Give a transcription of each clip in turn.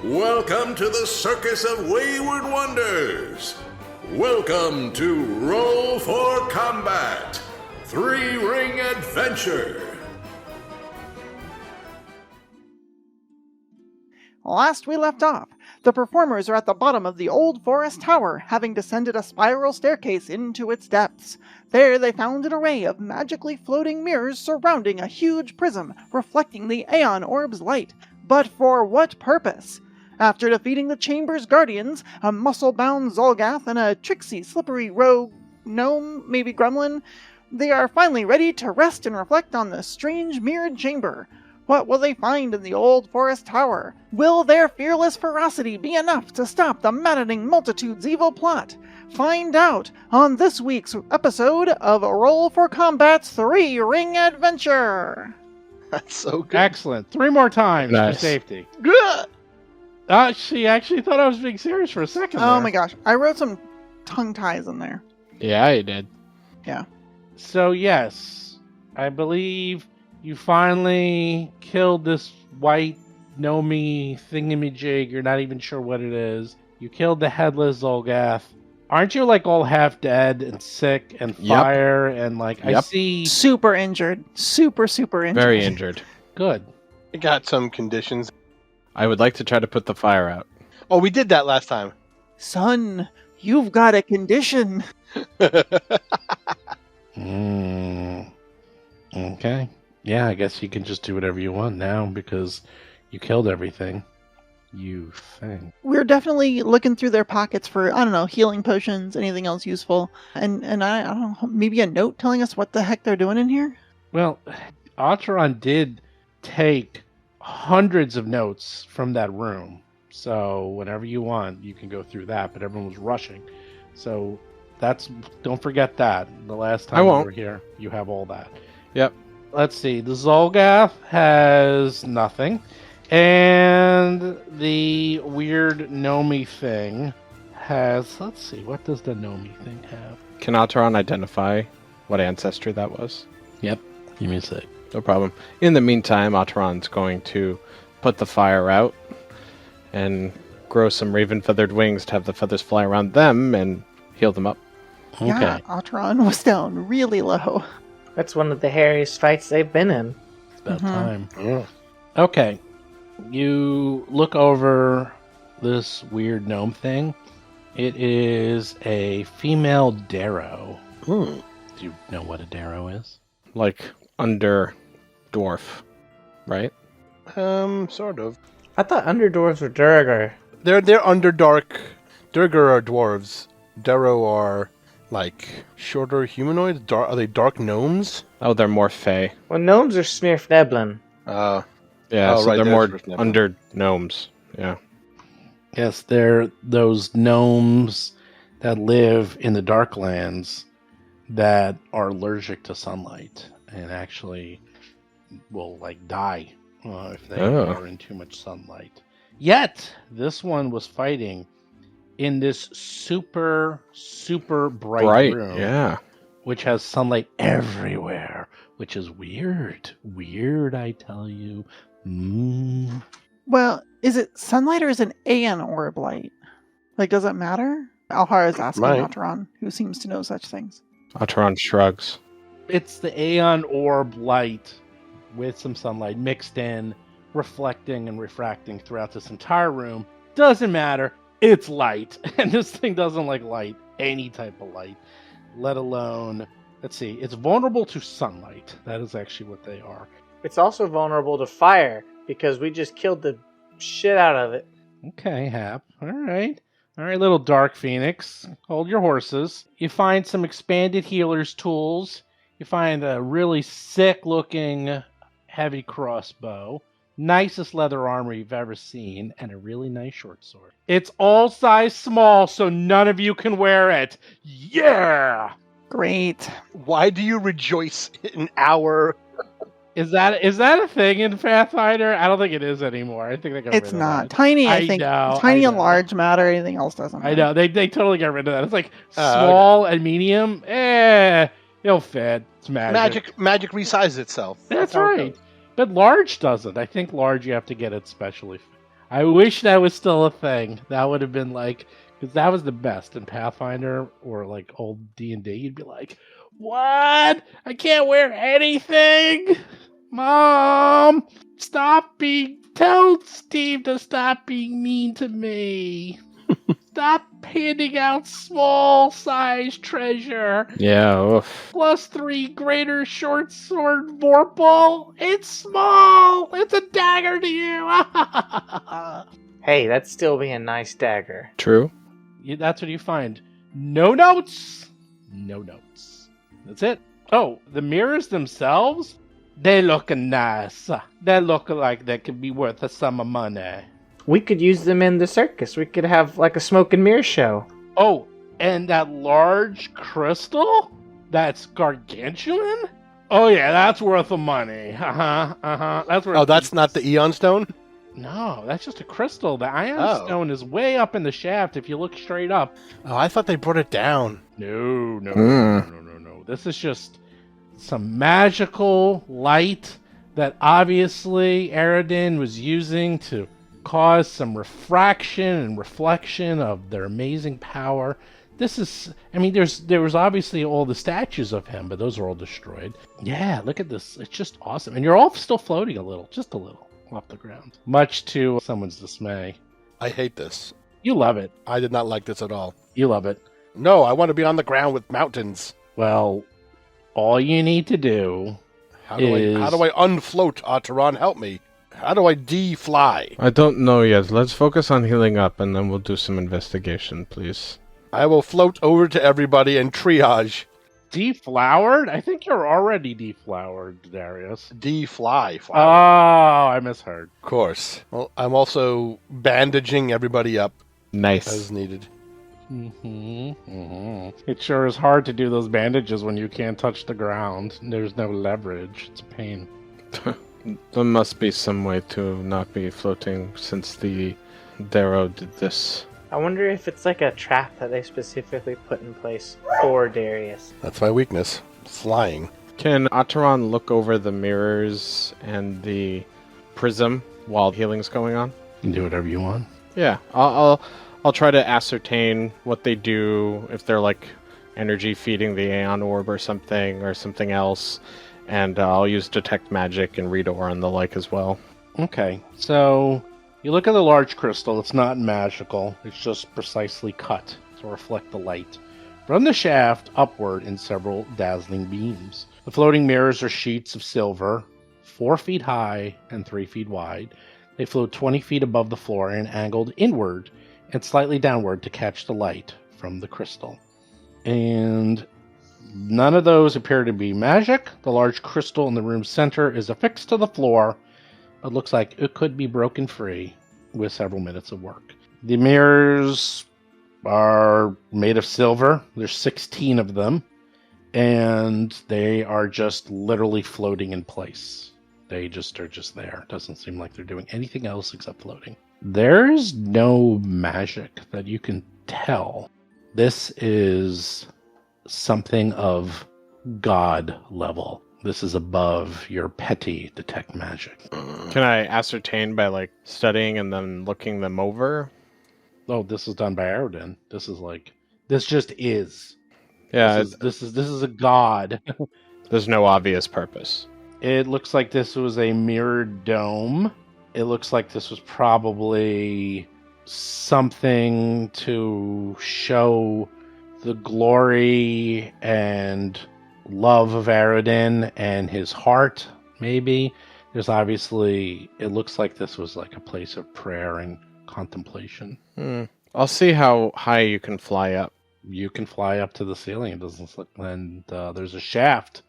Welcome to the Circus of Wayward Wonders. Welcome to Roll for Combat, 3-Ring Adventure. Last we left off, the performers are at the bottom of the old forest tower, having descended a spiral staircase into its depths. There they found an array of magically floating mirrors surrounding a huge prism, reflecting the Aeon Orb's light. But for what purpose? After defeating the chamber's guardians, a muscle-bound Zolgath and a tricksy, slippery rogue gnome, maybe gremlin, they are finally ready to rest and reflect on the strange mirrored chamber. What will they find in the old forest tower? Will their fearless ferocity be enough to stop the maddening multitude's evil plot? Find out on this week's episode of Roll for Combat's 3-Ring Adventure! That's so good. Excellent. 3 more times for safety. Good. She actually thought I was being serious for a second Oh there. my gosh, I wrote some tongue ties in there. Yeah, you did. Yeah. So yes, I believe you finally killed this white gnomey thingamajig. You're not even sure what it is. You killed the headless Zolgath. Aren't you like all half dead and sick and fire and like I see Super injured. Super injured. Very injured. Good. I got some conditions. I would like to try to put the fire out. Oh, we did that last time. Son, you've got a condition. Okay. Yeah, I guess you can just do whatever you want now because you killed everything. You think. We're definitely looking through their pockets for, I don't know, healing potions, anything else useful. And I don't know, maybe a note telling us what the heck they're doing in here? Well, Otteron did take hundreds of notes from that room. So whenever you want, you can go through that. But everyone was rushing. So don't forget that. The last time we were here, you have all that. Yep. Let's see. The Zolgath has nothing. And the weird Nomi thing has... Let's see. What does the Nomi thing have? Can Otteron identify what ancestry that was? Yep. Give me a sec. No problem. In the meantime, Otteron's going to put the fire out and grow some raven-feathered wings to have the feathers fly around them and heal them up. Okay. Yeah, Otteron was down really low. That's one of the hairiest fights they've been in. It's about time. Yeah. Okay. You look over this weird gnome thing. It is a female Darrow. Do you know what a Darrow is? Like under dwarf, right? Sort of. I thought Underdwarves were Durgar. They're Underdark. Durgar are dwarves. Darrow are like shorter humanoids. Are they dark gnomes? Oh, they're more fey. Well, gnomes are Smirfneblin. Yeah, so right, they're there's more Smirfneblin. under gnomes. Yeah. Yes, they're those gnomes that live in the Darklands that are allergic to sunlight and actually will like die if they are in too much sunlight. Yet, this one was fighting in this super bright room. Yeah. Which has sunlight everywhere, which is weird. Weird, I tell you. Well, is it sunlight or is it Aeon Orb light? Like, does it matter? Alhara is asking Otteron, who seems to know such things. Otteron shrugs. It's the Aeon Orb light with some sunlight mixed in, reflecting and refracting throughout this entire room. Doesn't matter. It's light. And this thing doesn't like light. Any type of light. Let alone, let's see, it's vulnerable to sunlight. That is actually what they are. It's also vulnerable to fire because we just killed the shit out of it. Okay, Hap. All right, little Dark Phoenix. Hold your horses. You find some expanded healer's tools. You find a really sick-looking heavy crossbow. Nicest leather armor you've ever seen, and a really nice short sword. It's all size small, so none of you can wear it. Yeah! Great. Why do you rejoice in our... Is that a thing in Pathfinder? I don't think it is anymore. I think they got rid It's of not. that. Tiny, I think. know, Tiny I and know. large matter. Anything else doesn't matter. I know. They totally got rid of that. It's like small and medium. It'll fit. It's magic. Magic resizes itself. That's right. But large doesn't. I think large you have to get it specially. I wish that was still a thing. That would have been like, because that was the best in Pathfinder or like old D&D. You'd be like, what? I can't wear anything? Mom, tell Steve to stop being mean to me. Stop handing out small size treasure. Yeah, oof. +3 greater short sword vorpal. It's small. It's a dagger to you. Hey, that'd still be a nice dagger. True. That's what you find. No notes. No notes. That's it. Oh, the mirrors themselves? They look nice. They look like they could be worth a sum of money. We could use them in the circus. We could have like a smoke and mirror show. Oh, and that large crystal? That's gargantuan? Oh yeah, that's worth the money. That's worth. Oh, that's not the Eon Stone? No, that's just a crystal. The Ion Stone is way up in the shaft if you look straight up. Oh, I thought they brought it down. No. This is just some magical light that obviously Aradin was using to cause some refraction and reflection of their amazing power. This is, I mean, there was obviously all the statues of him, but those are all destroyed. Yeah, look at this. It's just awesome. And you're all still floating a little, just a little, off the ground. Much to someone's dismay. I hate this. You love it. I did not like this at all. You love it. No, I want to be on the ground with mountains. Well, all you need to do How do I unfloat, Ataran? Help me. How do I de-fly? I don't know yet. Let's focus on healing up, and then we'll do some investigation, please. I will float over to everybody and triage. Deflowered? I think you're already deflowered, Darius. De-fly. Oh, I misheard. Of course. Well, I'm also bandaging everybody up Nice. as needed. It sure is hard to do those bandages when you can't touch the ground. There's no leverage. It's a pain. There must be some way to not be floating since the Darrow did this. I wonder if it's like a trap that they specifically put in place for Darius. That's my weakness. Flying. Can Ataran look over the mirrors and the prism while healing's going on? You can do whatever you want. Yeah, I'll try to ascertain what they do, if they're like energy feeding the Aeon Orb or something else, and I'll use Detect Magic and Read Aura and the like as well. Okay, so you look at the large crystal. It's not magical. It's just precisely cut to reflect the light. Run the shaft upward in several dazzling beams. The floating mirrors are sheets of silver, 4 feet high and 3 feet wide. They float 20 feet above the floor and angled inward and slightly downward to catch the light from the crystal. And none of those appear to be magic. The large crystal in the room's center is affixed to the floor, but looks like it could be broken free with several minutes of work. The mirrors are made of silver. There's 16 of them, and they are just literally floating in place. They just are just there. Doesn't seem like they're doing anything else except floating. There's no magic that you can tell. This is something of God level. This is above your petty detect magic. Can I ascertain by like studying and then looking them over? Oh, this is done by Arodin. This just is. Yeah, This is a god. there's no obvious purpose. It looks like this was a mirrored dome. It looks like this was probably something to show the glory and love of Arodin and his heart, maybe. There's obviously, it looks like this was like a place of prayer and contemplation. I'll see how high you can fly up. You can fly up to the ceiling. It doesn't look, and there's a shaft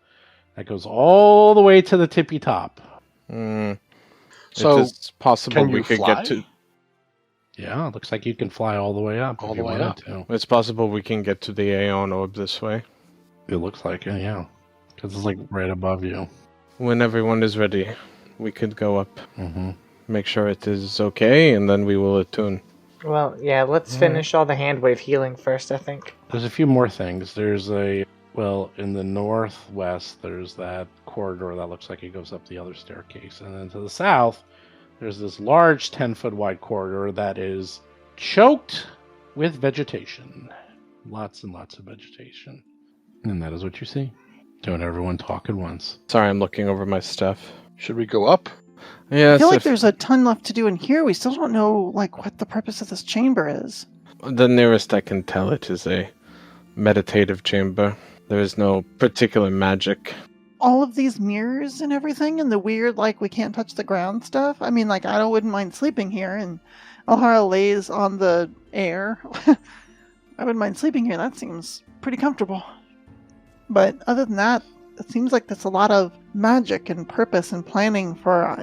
that goes all the way to the tippy top. So, it's possible we could fly? get to. Yeah, it looks like you can fly all the way up. All if the you way wanted up. to. It's possible we can get to the Aeon Orb this way. It looks like it, yeah. Because it's like right above you. When everyone is ready, we could go up, Mm-hmm. make sure it is okay, and then we will attune. Well, yeah, let's finish all the hand wave healing first, I think. There's a few more things. There's in the northwest, there's that corridor that looks like it goes up the other staircase. And then to the south, there's this large 10-foot wide corridor that is choked with vegetation. Lots and lots of vegetation. And that is what you see. Don't everyone talk at once. Sorry, I'm looking over my stuff. Should we go up? Yes. I feel like there's a ton left to do in here. We still don't know, like, what the purpose of this chamber is. The nearest I can tell it is a meditative chamber. There is no particular magic. All of these mirrors and everything, and the weird, like, we can't touch the ground stuff. I mean, like, I wouldn't mind sleeping here, and Alhara lays on the air. I wouldn't mind sleeping here. That seems pretty comfortable. But other than that, it seems like there's a lot of magic and purpose and planning for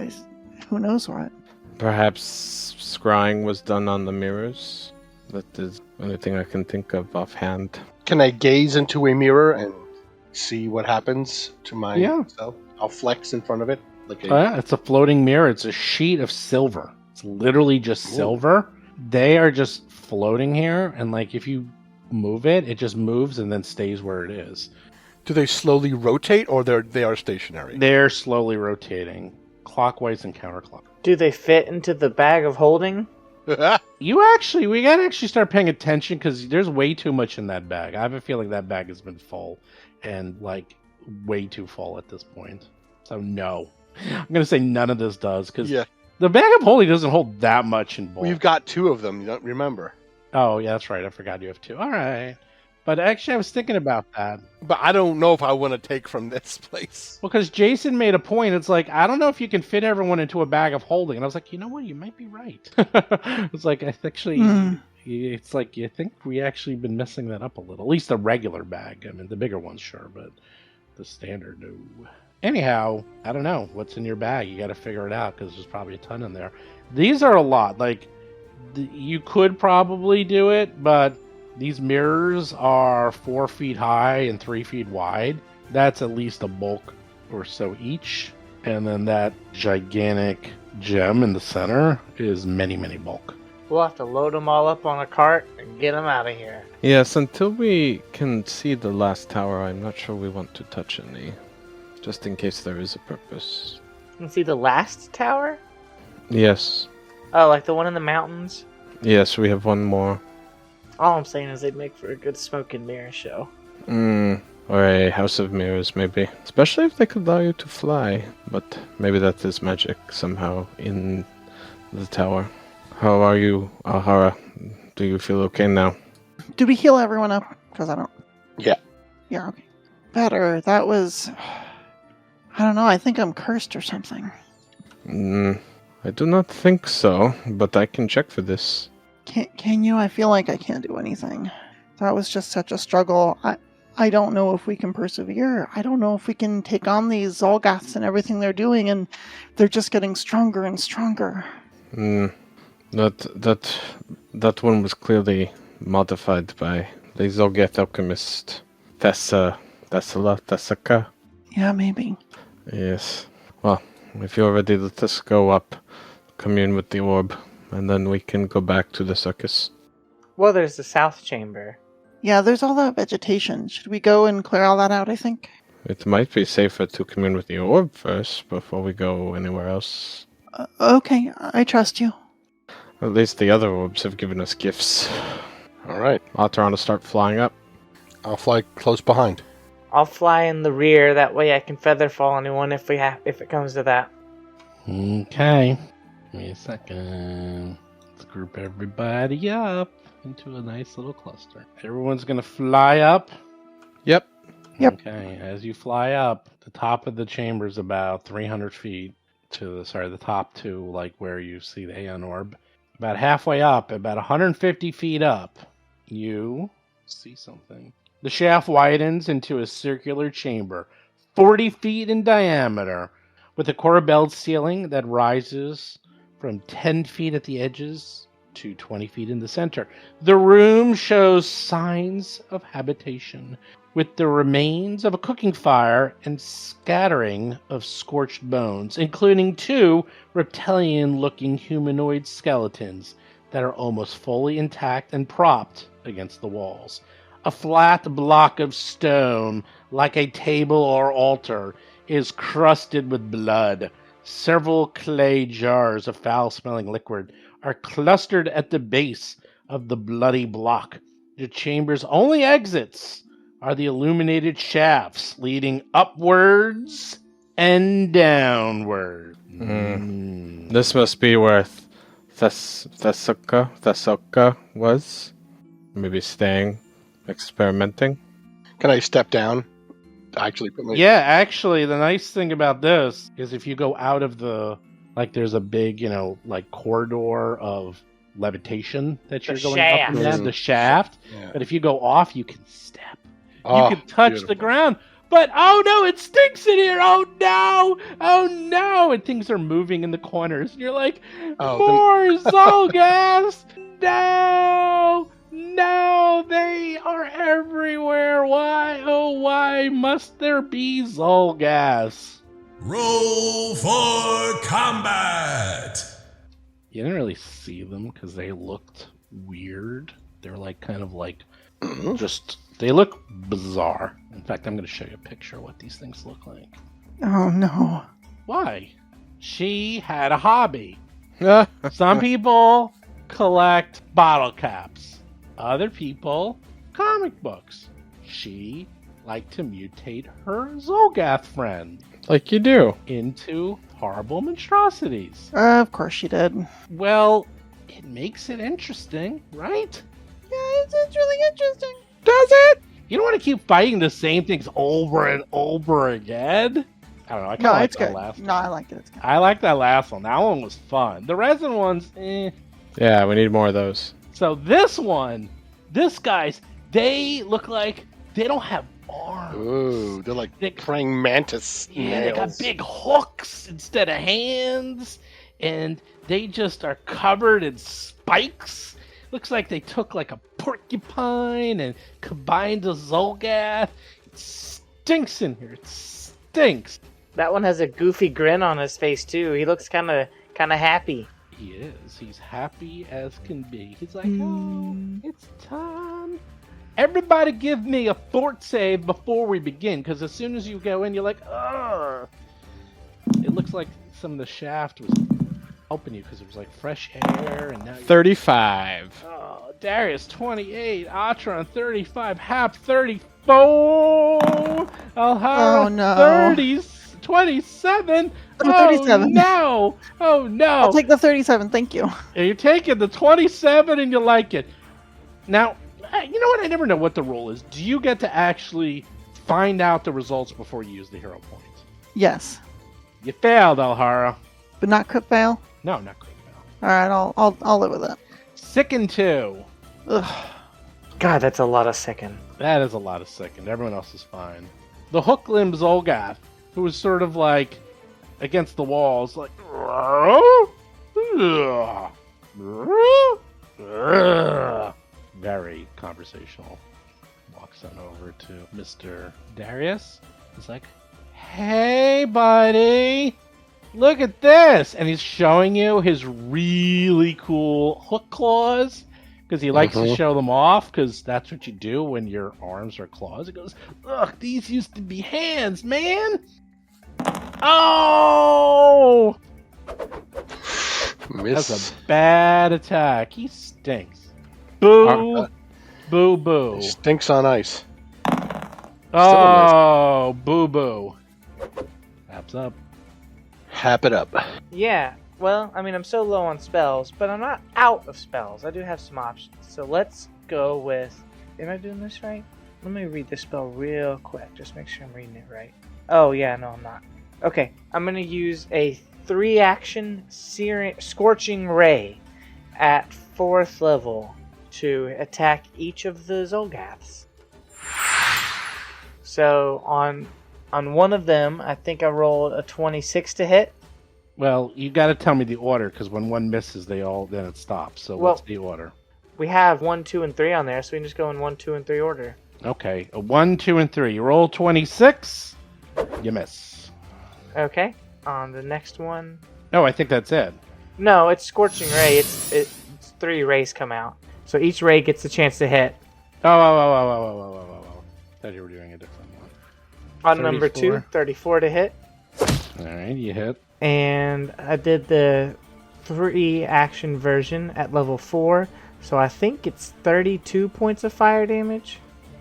who knows what. Perhaps scrying was done on the mirrors. That is the only thing I can think of offhand. Can I gaze into a mirror and see what happens to myself? I'll flex in front of it. It's a floating mirror. It's a sheet of silver. It's literally just silver. They are just floating here, and like if you move it, it just moves and then stays where it is. Do they slowly rotate, or they are stationary? They're slowly rotating, clockwise and counterclockwise. Do they fit into the bag of holding? We gotta actually start paying attention because there's way too much in that bag. I have a feeling that bag has been full, and like way too full at this point. So no, I'm gonna say none of this does because the bag of holding doesn't hold that much in bulk. We've got 2 of them. You don't remember? Oh yeah, that's right. I forgot you have 2. All right. But actually, I was thinking about that. But I don't know if I want to take from this place. Well, because Jason made a point. It's like, I don't know if you can fit everyone into a bag of holding. And I was like, you know what? You might be right. It's like, it's like, you think we actually been messing that up a little. At least the regular bag. I mean, the bigger ones, sure. But the standard, no. Anyhow, I don't know. What's in your bag? You got to figure it out because there's probably a ton in there. These are a lot. Like, you could probably do it, but these mirrors are 4 feet high and 3 feet wide. That's at least a bulk or so each. And then that gigantic gem in the center is many, many bulk. We'll have to load them all up on a cart and get them out of here. Yes, until we can see the last tower, I'm not sure we want to touch any. Just in case there is a purpose. You can see the last tower? Yes. Oh, like the one in the mountains? Yes, we have one more. All I'm saying is they'd make for a good smoke and mirror show. Or a house of mirrors, maybe. Especially if they could allow you to fly. But maybe that is magic somehow in the tower. How are you, Alhara? Do you feel okay now? Did we heal everyone up? Because I don't... Yeah. Yeah, okay. Better. That was... I don't know, I think I'm cursed or something. I do not think so, but I can check for this. Can you? I feel like I can't do anything. That was just such a struggle. I don't know if we can persevere. I don't know if we can take on these Zolgaths and everything they're doing, and they're just getting stronger and stronger. That one was clearly modified by the Zolgath alchemist Thessaka. Yeah, maybe. Yes. Well, if you're ready, let us go up, commune with the orb, and then we can go back to the circus. Well, there's the south chamber. Yeah, there's all that vegetation. Should we go and clear all that out, I think? It might be safer to commune with the orb first before we go anywhere else. Okay, I trust you. At least the other orbs have given us gifts. All right. I'll try to start flying up. I'll fly close behind. I'll fly in the rear. That way I can feather fall anyone if it comes to that. Okay. Give me a second. Let's group everybody up into a nice little cluster. Everyone's going to fly up? Yep. Okay. As you fly up, the top of the chamber is about 300 feet to the top to like where you see the Aeon Orb. About halfway up, about 150 feet up, you see something. The shaft widens into a circular chamber, 40 feet in diameter, with a corbelled ceiling that rises from 10 feet at the edges to 20 feet in the center. The room shows signs of habitation, with the remains of a cooking fire and scattering of scorched bones, including 2 reptilian-looking humanoid skeletons that are almost fully intact and propped against the walls. A flat block of stone, like a table or altar, is crusted with blood. Several clay jars of foul-smelling liquid are clustered at the base of the bloody block. The chamber's only exits are the illuminated shafts leading upwards and downward. This must be where Thesoka was. Maybe staying, experimenting. Can I step down? Actually, put my Yeah, actually, the nice thing about this is if you go out of the, like, there's a big, like, corridor of levitation that you're going up and down, the shaft. Yeah. But if you go off, you can step. Oh, You can touch beautiful. the ground. But, oh no, it stinks in here! Oh no! Oh no! And things are moving in the corners. And you're like, more Zolgas! No! No, they are everywhere. Why, oh why must there be Zolgas? Roll for combat! You didn't really see them because they looked weird. They're like kind of like they look bizarre. In fact, I'm going to show you a picture of what these things look like. Oh no. Why? She had a hobby. Some people collect bottle caps. Other people, comic books. She liked to mutate her Zolgath friend Like you do. into horrible monstrosities. Of course she did. Well, it makes it interesting, right? Yeah, it's really interesting. Does it? You don't want to keep fighting the same things over and over again. I don't know. I kind No, of like it's that good. last No, one. I liked it. It's good. I like that last one. That one was fun. The rest of the ones, eh. Yeah, we need more of those. So this one, they look like they don't have arms. Ooh, they're like They- praying mantis Yeah, they got nails. big hooks instead of hands, and they just are covered in spikes. Looks like they took like a porcupine and combined a Zolgath. It stinks in here. It stinks. That one has a goofy grin on his face too. He looks kind of happy. He is. He's happy as can be. He's like, oh, it's time. Everybody give me a fort save before we begin, because as soon as you go in, you're like, ugh. It looks like some of the shaft was helping you because it was like fresh air, and now 35. Oh, Darius 28, Atron 35, Hap 34, Alhara Oh, no. 30, 27. I'm 37. Oh no! Oh no! I'll take the 37, thank you. And you're taking the 27 and you like it. Now, you know what? I never know what the rule is. Do you get to actually find out the results before you use the hero points? Yes, You failed, Alhara. but not crit fail. No, not quick fail. All right, I'll live with it. Sicken 2. Ugh. God, that's a lot of second. That is a lot of second. Everyone else is fine. The hook limb Zolgath, who was sort of like against the walls, like very conversational. Walks on over to Mr. Darius. He's like, "Hey, buddy, look at this!" And he's showing you his really cool hook claws. Because he likes to show them off, because that's what you do when your arms are claws. He goes, "Look, these used to be hands, man!" Oh! Miss. That's a bad attack. He stinks. Boo! Boo boo. Stinks on ice. Oh, boo boo. Taps up. Hap it up. Yeah, well, I mean, I'm so low on spells, but I'm not out of spells. I do have some options. So let's go with... Am I doing this right? Let me read this spell real quick. Just make sure I'm reading it right. Oh, yeah, no, I'm not. Okay, I'm going to use a 3-action Scorching Ray at 4th level to attack each of the Zolgaths. So on one of them, I think I rolled a 26 to hit. Well, you got to tell me the order, because when one misses, then it stops. So Well- what's the order? We have 1, 2, and 3 on there, so we can just go in 1, 2, and 3 order. Okay, a 1, 2, and 3. You roll 26. You miss. Okay. On the next one, No, I think that's it. no, it's Scorching Ray. It's 3 rays come out, so each ray gets a chance to hit. Oh. Thought you were doing a different one. On number 2, 34. 34 to hit. All right, you hit. And I did the 3-action version at level 4, so I think it's 32 points of fire damage.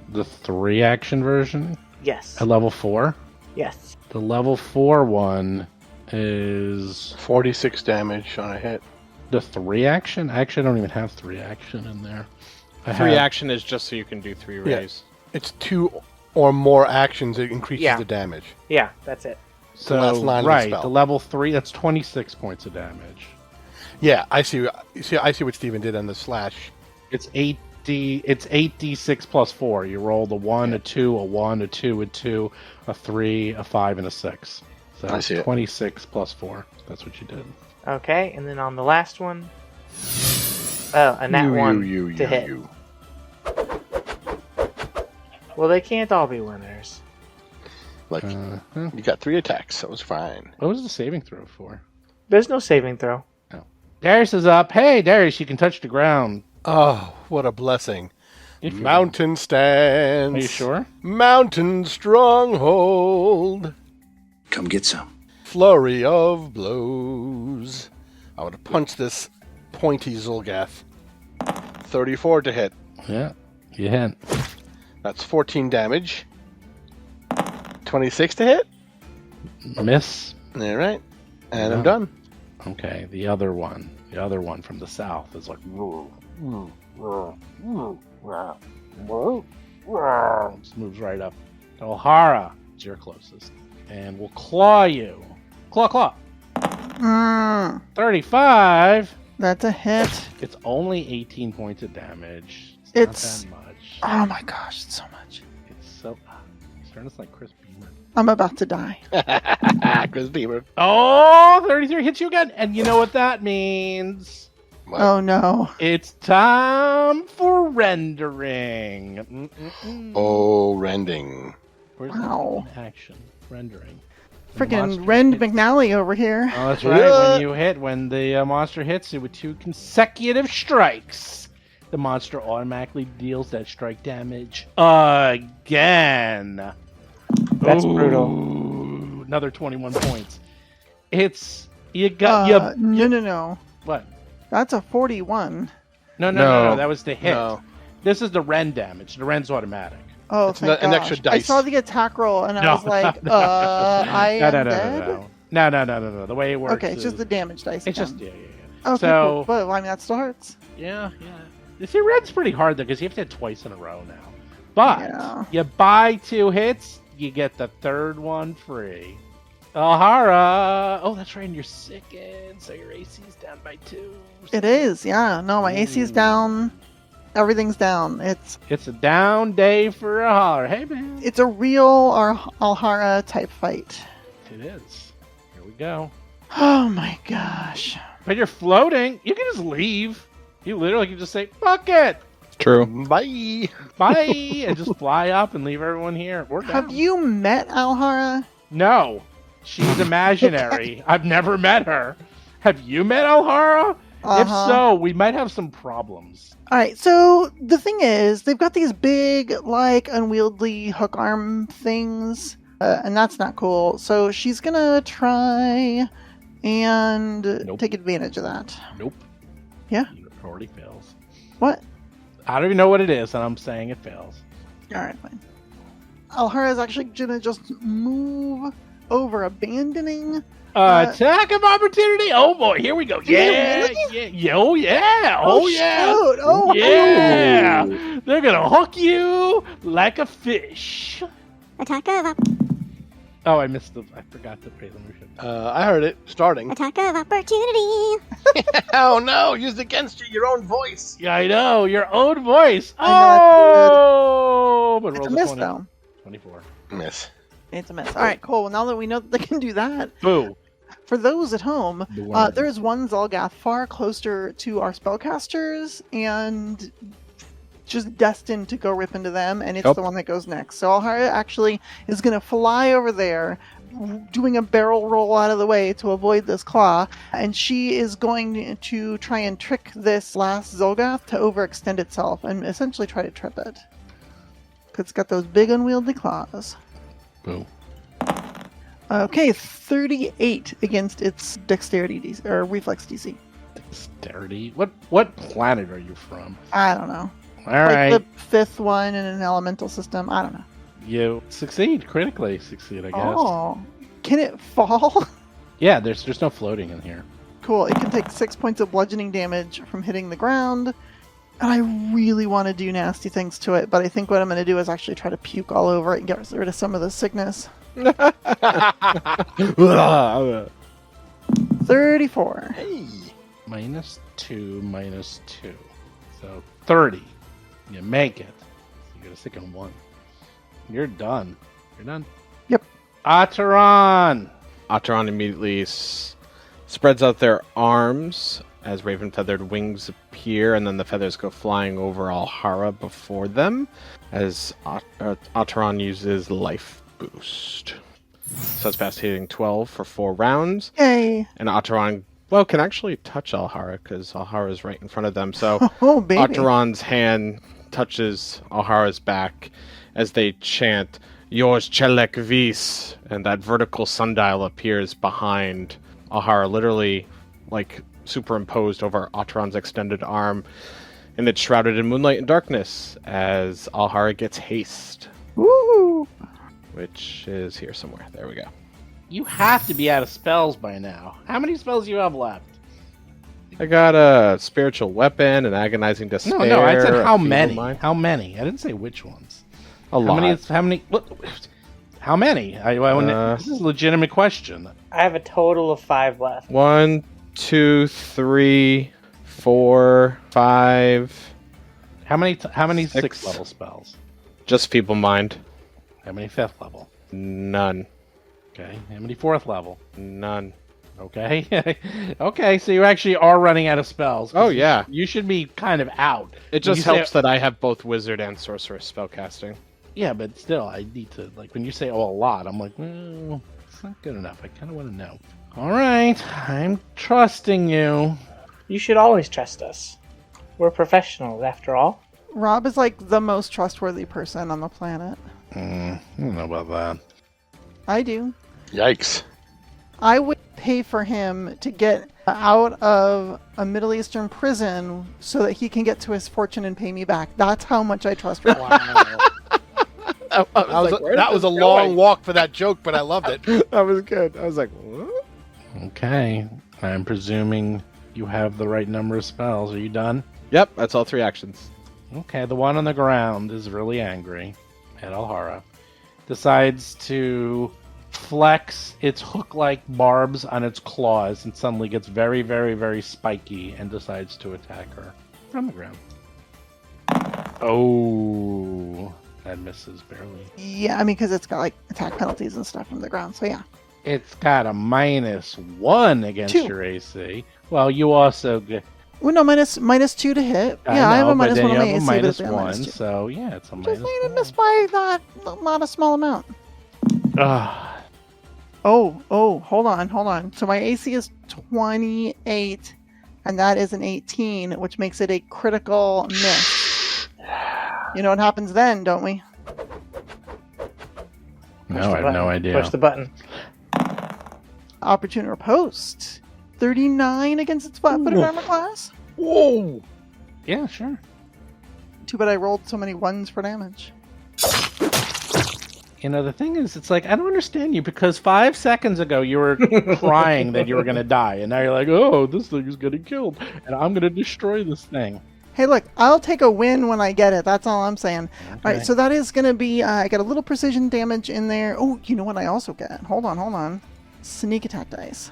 The 3-action version Yes. at level 4. Yes. The level 4 one is 46 damage on a hit. the 3-action. I actually don't even have 3-action in there. 3-action is just so you can do 3 Yeah. rays. It's 2 or more actions. It increases Yeah. the damage. Yeah, that's it. So last line of the right, spell. the level 3. That's 26 points of damage. Yeah, I see. I see what Steven did on the slash. It's 8d. It's 8d6 plus 4. You roll the 1, a 2, a 1, a 2, a 2, a 3, a 5, and a 6. So I it's see it. 26 plus 4. That's what you did. Okay, and then on the last one, a nat 1 to hit. Well, they can't all be winners. Like, you got 3 attacks. That was fine. What was the saving throw for? There's no saving throw. Darius is up. Hey, Darius, you can touch the ground. Oh, what a blessing. If you Mountain stands. Are you sure? Mountain stronghold. Come get some. Flurry of blows. I would punch this pointy Zulgath. 34 to hit. Yeah, you hit. That's 14 damage. 26 to hit. Miss. All right. And Yeah. I'm done. Okay, the other one from the south is like just moves right up. O'Hara, it's your closest, and will claw you. Claw. 35. That's a hit. It's only 18 points of damage. It's- not that much. Oh my gosh, it's so much. It's so. It's starting to like Chris Beamer. I'm about to die. Chris Beamer. Oh, 33 hits you again, and you know what that means? What? Oh no. It's time for rendering. Oh, rending. Where's Wow. the action? Rendering. Freaking Rend McNally over here. Oh, that's right. When the monster hits you with 2 consecutive strikes, the monster automatically deals that strike damage again. That's brutal. Ooh, another 21 points. It's you got No. what? That's a 41. No. That was the hit. No. This is the rend damage. The rend's automatic. Oh, It's thank an gosh. extra I dice. saw the attack roll and I No, was like, no. I am dead? No. The way it works. Okay, it's just is- the damage dice. It's again. just yeah. Okay, so- cool. But I mean, that still hurts. Yeah. You see, red's pretty hard though because you have to hit twice in a row now. But Yeah. you buy 2 hits, you get the third one free. O'Hara. Oh, that's right. And you're sickened, so your AC's down by 2. It is, yeah. No, my AC is down. Everything's down. It's a down day for O'Hara. Hey, man. It's a real Alhara type fight. It is. Here we go. Oh my gosh. But you're floating. You can just leave. You literally can just say, fuck it. True. Bye. Bye. And just fly up and leave everyone here. We're down. Have you met Alhara? No. She's imaginary. I've never met her. Have you met Alhara? If so, we might have some problems. Alright, so the thing is, they've got these big, like, unwieldy hook arm things, and that's not cool. So she's gonna try and Nope. take advantage of that. Nope. Yeah? It already fails. What? I don't even know what it is, and I'm saying it fails. Alright, fine. Alhara is actually gonna just move over, abandoning. Attack of opportunity! Oh boy, here we go. Yeah, really? yeah, oh yeah, oh yeah, shoot. Oh, yeah. They're gonna hook you like a fish. Attack of Oh, I forgot to play the motion. I heard it starting. attack of opportunity. Oh no! Used against you, your own voice. Yeah, I know your own voice. I know, Oh, but It's rolls a miss, 20. though. 24. Miss. It's a miss. Alright, cool. Well, now that we know that they can do that, Boo. for those at home, The one. there is one Zolgath far closer to our spellcasters and just destined to go rip into them, and it's Yep. the one that goes next. So Alhara actually is going to fly over there, doing a barrel roll out of the way to avoid this claw, and she is going to try and trick this last Zolgath to overextend itself and essentially try to trip it. Because it's got those big unwieldy claws. Boo. Okay, 38 against its dexterity DC, or reflex DC. Dexterity? What planet are you from? I don't know. All right. The fifth one in an elemental system. I don't know. You succeed, critically succeed, I guess. Oh, can it fall? Yeah, there's no floating in here. Cool. It can take 6 points of bludgeoning damage from hitting the ground. And I really want to do nasty things to it, but I think what I'm going to do is actually try to puke all over it and get rid of some of the sickness. 34. Hey. -2. So 30. You make it. You get a second one. You're done. You're done. Yep. Ataran! Ataran immediately spreads out their arms as raven feathered wings appear, and then the feathers go flying over Alhara before them as Ataran uses life boost. So it's fast hitting 12 for 4 rounds. Yay. And Ataran, can actually touch Alhara because Alhara is right in front of them. So Oh, baby. Ataran's hand touches Alhara's back as they chant, Yours Chelek Vis, and that vertical sundial appears behind Alhara, literally superimposed over Ataran's extended arm, and it's shrouded in moonlight and darkness as Alhara gets haste, Woo! which is here somewhere. There we go. You have to be out of spells by now. How many spells do you have left? I got a spiritual weapon, an agonizing despair. No, I said a how feeble many. mind. How many? I didn't say which ones. A lot. How many? What? How many? This is a legitimate question. I have a total of 5 left. 1, 2, 3, 4, 5. How many 6 6th level spells? Just feeble mind. How many 5th level? None. Okay. How many 4th level? None. Okay. Okay, so you actually are running out of spells. Oh, yeah. You should be kind of out. It just helps that I have both wizard and sorceress spellcasting. Yeah, but still, I need to, when you say, a lot, I'm like, it's not good enough. I kind of want to know. All right, I'm trusting you. You should always trust us. We're professionals, after all. Rob is like the most trustworthy person on the planet. I don't know about that. I do. Yikes. I would pay for him to get out of a Middle Eastern prison so that he can get to his fortune and pay me back. That's how much I trust Rob. Wow. That was a long walk for that joke, but I loved it. That was good. I was like, what? Okay, I'm presuming you have the right number of spells. Are you done? Yep, that's all 3 actions. Okay, the one on the ground is really angry at Alhara. Decides to flex its hook-like barbs on its claws and suddenly gets very, very, very spiky and decides to attack her from the ground. Oh, that misses barely. Yeah, I mean, because it's got like attack penalties and stuff from the ground, so yeah. It's got a -1 against 2. your AC. Well, you also get... Well, no, minus 2 to hit. Yeah, I have a minus 1 on my AC, but it's a -1, minus 2. so yeah, it's a Just need to -1. miss by that, not a small amount. Oh, hold on. So my AC is 28, and that is an 18, which makes it a critical miss. You know what happens then, don't we? No, I have no idea. Push the button. Opportune riposte. 39 against its flat-footed armor class. Whoa! Yeah, sure. Too bad I rolled so many 1s for damage. You know, the thing is, it's like, I don't understand you, because 5 seconds ago you were crying that you were going to die, and now you're like, oh, this thing is getting killed, and I'm going to destroy this thing. Hey, look, I'll take a win when I get it. That's all I'm saying. Okay. All right, so that is going to be, I got a little precision damage in there. Oh, you know what I also get? Hold on. Sneak attack dice.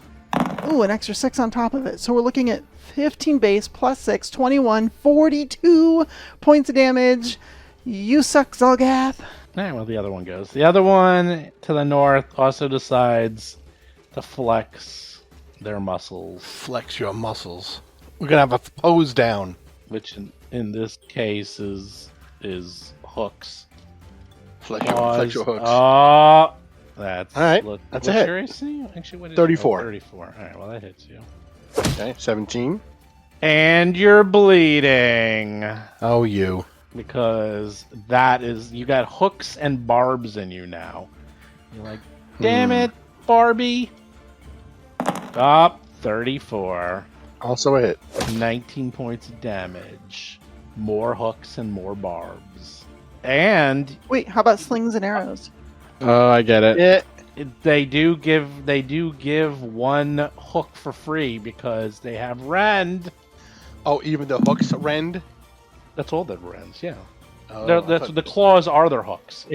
Ooh, an extra 6 on top of it. So we're looking at 15 base plus 6, 21, 42 points of damage. You suck, Zolgath. All right, well, the other one goes. The other one to the north also decides to flex their muscles, Flex your muscles. We're gonna have a pose down. which in this case is hooks. Flex your hooks. Oh, that's All right, Look, that's what's a hit. your AC? Actually, what is 34. it? Oh, 34. All right, well, that hits you. Okay, 17. And you're bleeding. Oh, you. Because that is, you got hooks and barbs in you now. You're like, damn it, Barbie. Up 34. Also a hit. 19 points of damage. More hooks and more barbs. And Wait, how about slings and arrows? Oh, I get it. they do give one hook for free because they have rend. Oh, even the hooks rend? That's all that rends, yeah. Oh, The claws are their hooks.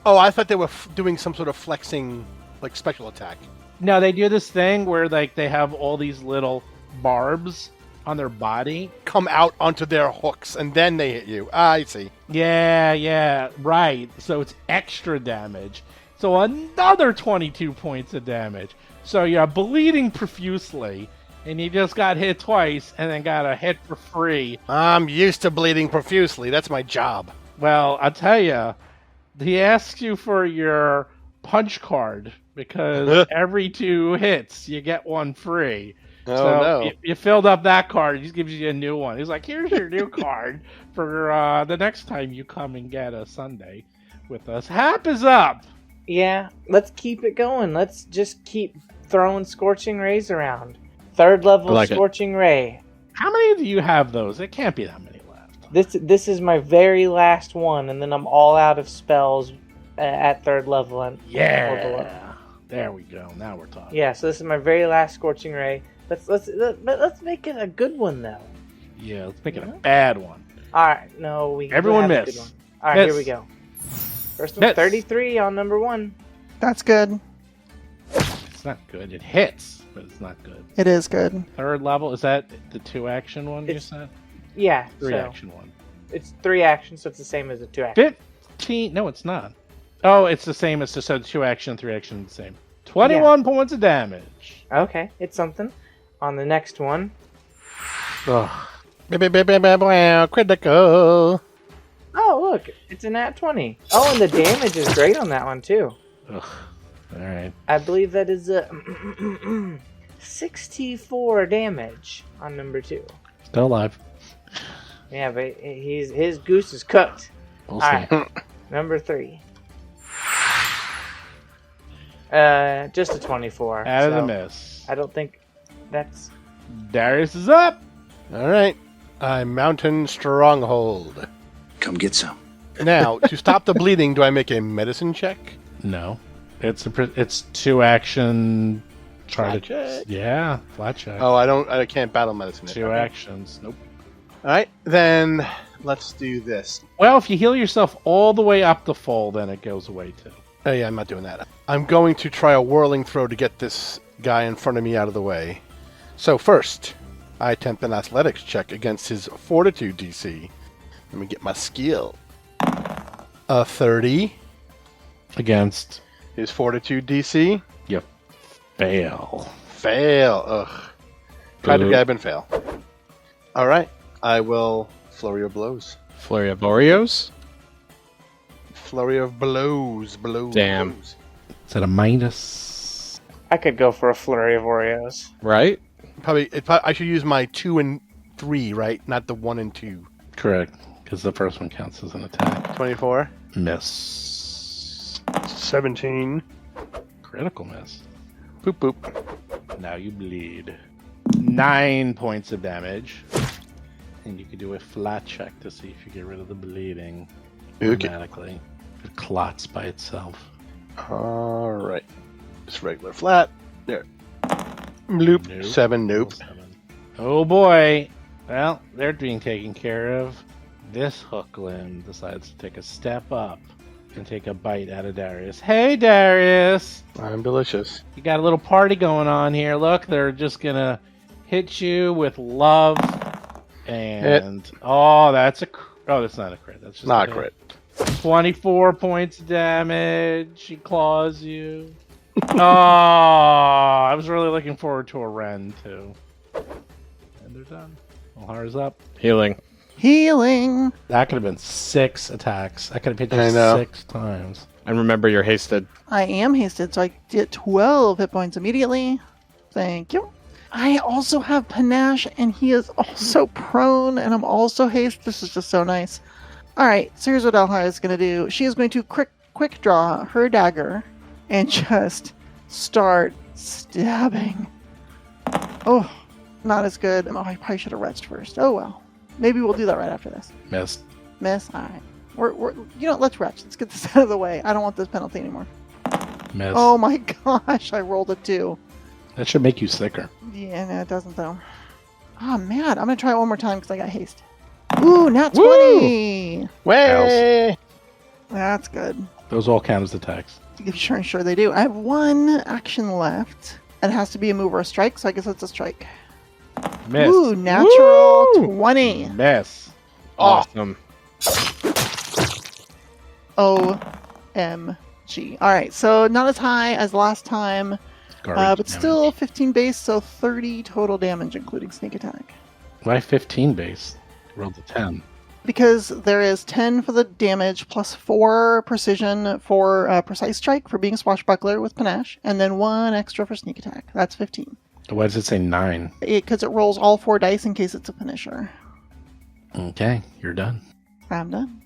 I thought they were doing some sort of flexing, like special attack. No, they do this thing where like they have all these little barbs on their body. Come out onto their hooks, and then they hit you. I see. Yeah, right. So it's extra damage. So another 22 points of damage. So you're bleeding profusely, and you just got hit twice, and then got a hit for free. I'm used to bleeding profusely. That's my job. Well, I'll tell you, he asks you for your punch card, because every 2 hits, you get one free. Oh, So no. you filled up that card. He gives you a new one. He's like, here's your new card for the next time you come and get a sundae with us. Hap is up. Yeah, let's keep it going. Let's just keep throwing Scorching Rays around. 3rd level I like it. Scorching Ray. How many do you have those? It can't be that many left. This is my very last one, and then I'm all out of spells at 3rd level and or below. Yeah. There we go. Now we're talking. Yeah, so this is my very last Scorching Ray. Let's make it a good one though. Yeah, let's make it a bad one. All right, no, we Everyone have a miss. good one. All right, Miss. here we go. First one, Miss. 33 on number 1. That's good. It's not good. It hits, but it's not good. It is good. 3rd level, is that the 2-action one you It's- said? Yeah, 3-action one. it's 3 actions, so it's the same as a 2 action. 15. No, it's not. Oh, it's the same as so 2-action, 3-action, the same. 21 points of damage. Okay, it's something. On the next one, Ugh. Critical. oh look, it's a nat 20. Oh, and the damage is great on that one too. Ugh. All right. I believe that is a 64 damage on number 2. Still alive. Yeah, but his goose is cooked. We'll All see. right, number 3. Just a 24. Out of the so miss. I don't think that's. Darius is up. All right. I'm Mountain Stronghold. Come get some. Now, to stop the bleeding, do I make a medicine check? No. It's 2-action. Flat check. Yeah, flat check. Oh, I can't battle medicine. 2 actions. Nope. All right, then let's do this. Well, if you heal yourself all the way up the full, then it goes away too. Oh yeah, I'm not doing that. I'm going to try a whirling throw to get this guy in front of me out of the way. So first, I attempt an athletics check against his fortitude DC. Let me get my skill. A 30. Against His fortitude DC. you fail. Fail. Ugh. Try to Boo. grab and fail. All right, I will flurry of blows. Flurry of Oreos? Flurry of blows. Blows. Damn. blows. Is that a minus? I could go for a flurry of Oreos. Right? I should use my 2 and 3, right? Not the 1 and 2. Correct, because the first one counts as an attack. 24. Miss. 17. Critical miss. Boop boop. Now you bleed. 9 points of damage. And you can do a flat check to see if you get rid of the bleeding Okay. automatically. It clots by itself. All right. Just regular flat. There. Bloop. Nope. 7. Nope. 7. Oh boy. Well, they're being taken care of. This hook limb decides to take a step up and take a bite out of Darius. Hey, Darius! I'm delicious. You got a little party going on here. Look, they're just gonna hit you with love. And oh, that's that's not a crit. That's just Not a crit. 24 points of damage. She claws you. Oh, I was really looking forward to a Ren too. And they're done. O'Hara's up. Healing. Healing. That could have been 6 attacks. I could have hit I you know. 6 times. And remember, you're hasted. I am hasted, so I get 12 hit points immediately. Thank you. I also have panache, and he is also prone, and I'm also haste. This is just so nice. Alright, so here's what Alhara is going to do. She is going to quick draw her dagger and just start stabbing. Oh, not as good. Oh, I probably should have retched first. Oh well. Maybe we'll do that right after this. Missed. Miss. All right. We're let's retch. Let's get this out of the way. I don't want this penalty anymore. Miss. Oh my gosh, I rolled a 2. That should make you sicker. Yeah, no, it doesn't though. Oh man, I'm gonna try it one more time because I got haste. Ooh, nat 20! Way! That's good. Those all count as attacks. Sure they do. I have 1 action left. It has to be a move or a strike, so I guess it's a strike. Miss. Ooh, natural Woo! 20. Miss. Awesome. OMG. Alright, so not as high as last time, Garbage but damage. still 15 base, so 30 total damage, including sneak attack. Why 15 base? Rolled a 10. Because there is 10 for the damage, plus 4 precision for precise strike for being a swashbuckler with panache, and then 1 extra for sneak attack. That's 15. Why does it say 9? Because it rolls all 4 dice in case it's a finisher. Okay, you're done. I'm done.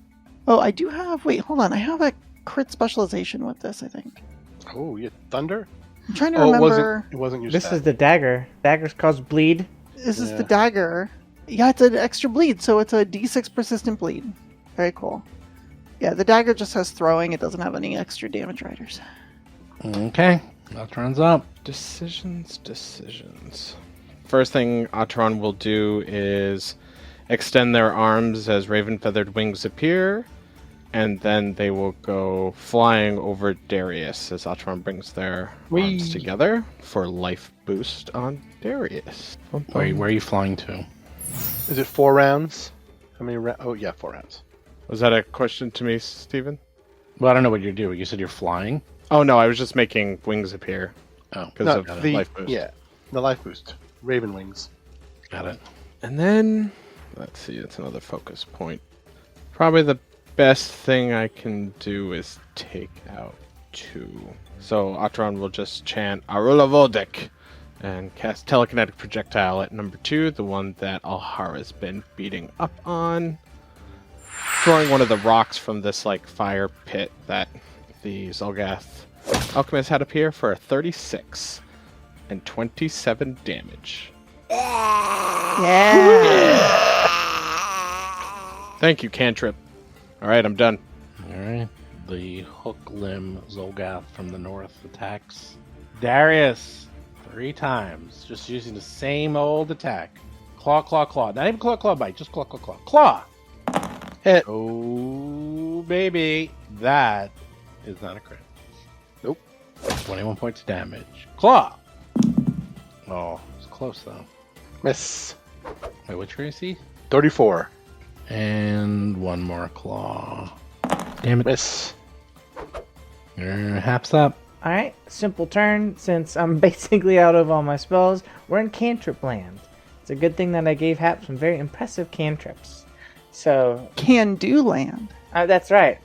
Oh, I do have... Wait, hold on. I have a crit specialization with this, I think. Oh, you thunder? I'm trying to Oh, remember... it wasn't your This stat. is the dagger. Daggers cause bleed. This is Yeah. the dagger. Yeah, it's an extra bleed, so it's a d6 persistent bleed. Very cool. Yeah, the dagger just has throwing. It doesn't have any extra damage riders. Okay, that turns up. Decisions. First thing Atron will do is extend their arms as raven feathered wings appear, and then they will go flying over Darius as Atron brings their arms together for life boost on Darius. Where are you flying to? Is it 4 rounds? How many rounds? Oh, yeah, 4 rounds. Was that a question to me, Steven? Well, I don't know what you're doing. You said you're flying? Oh no, I was just making wings appear Oh, because of life boost. Yeah, the life boost. Raven wings. got it. And then, let's see, that's another focus point. Probably the best thing I can do is take out 2. So Atron will just chant Arula Voldek and cast telekinetic projectile at number 2, the one that Alhara's been beating up on. Throwing one of the rocks from this like fire pit that the Zolgath alchemist had appear for a 36 and 27 damage. Yeah! Thank you, cantrip. Alright, I'm done. Alright. The hook limb Zolgath from the north attacks Darius 3 times, just using the same old attack. Claw, claw, claw. Not even claw, claw, bite, just claw, claw, claw. Claw! Hit. Oh, baby. That is not a crit. Nope. 21 points of damage. Claw! Oh, it's close though. Miss. Wait, what's your AC? 34. And 1 more claw. Damn it. Miss. Haps up. Alright, simple turn. Since I'm basically out of all my spells, we're in cantrip land. It's a good thing that I gave Hap some very impressive cantrips. So, Can do land. that's right.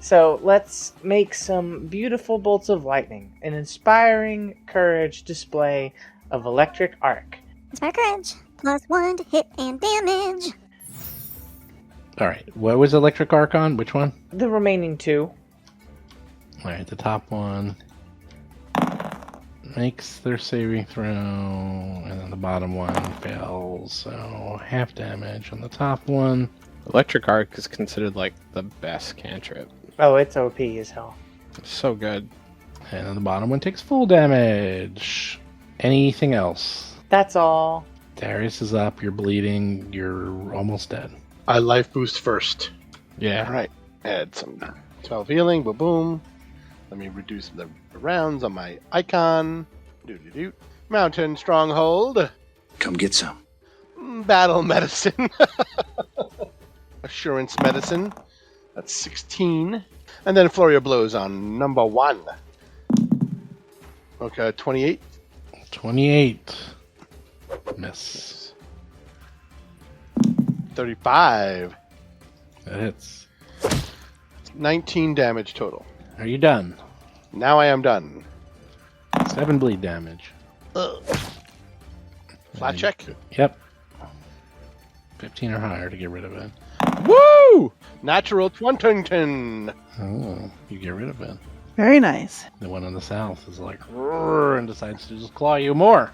So, let's make some beautiful bolts of lightning. An inspiring courage display of electric arc. Inspire courage. +1 to hit and damage. Alright, what was Electric Arc on? Which one? The remaining 2. Alright, the top one makes their saving throw, and then the bottom one fails, so half damage on the top one. Electric Arc is considered like the best cantrip. Oh, it's OP as hell. It's so good. And then the bottom one takes full damage. Anything else? That's all. Darius is up, you're bleeding, you're almost dead. I life boost first. Yeah. Alright. Add some 12 healing. Boom, boom. Let me reduce the rounds on my icon. Doo-doo-doo. Mountain Stronghold. Come get some. Battle Medicine. Assurance Medicine. That's 16. And then Flurry of Blows on number 1. Okay, 28. 28. Miss. 35. That hits. 19 damage total. Are you done? Now I am done. 7 bleed damage. Flat check. Yep. 15 or higher to get rid of it. Woo! Natural 20. Oh, you get rid of it. Very nice. The one on the south is like, "Roar," and decides to just claw you more.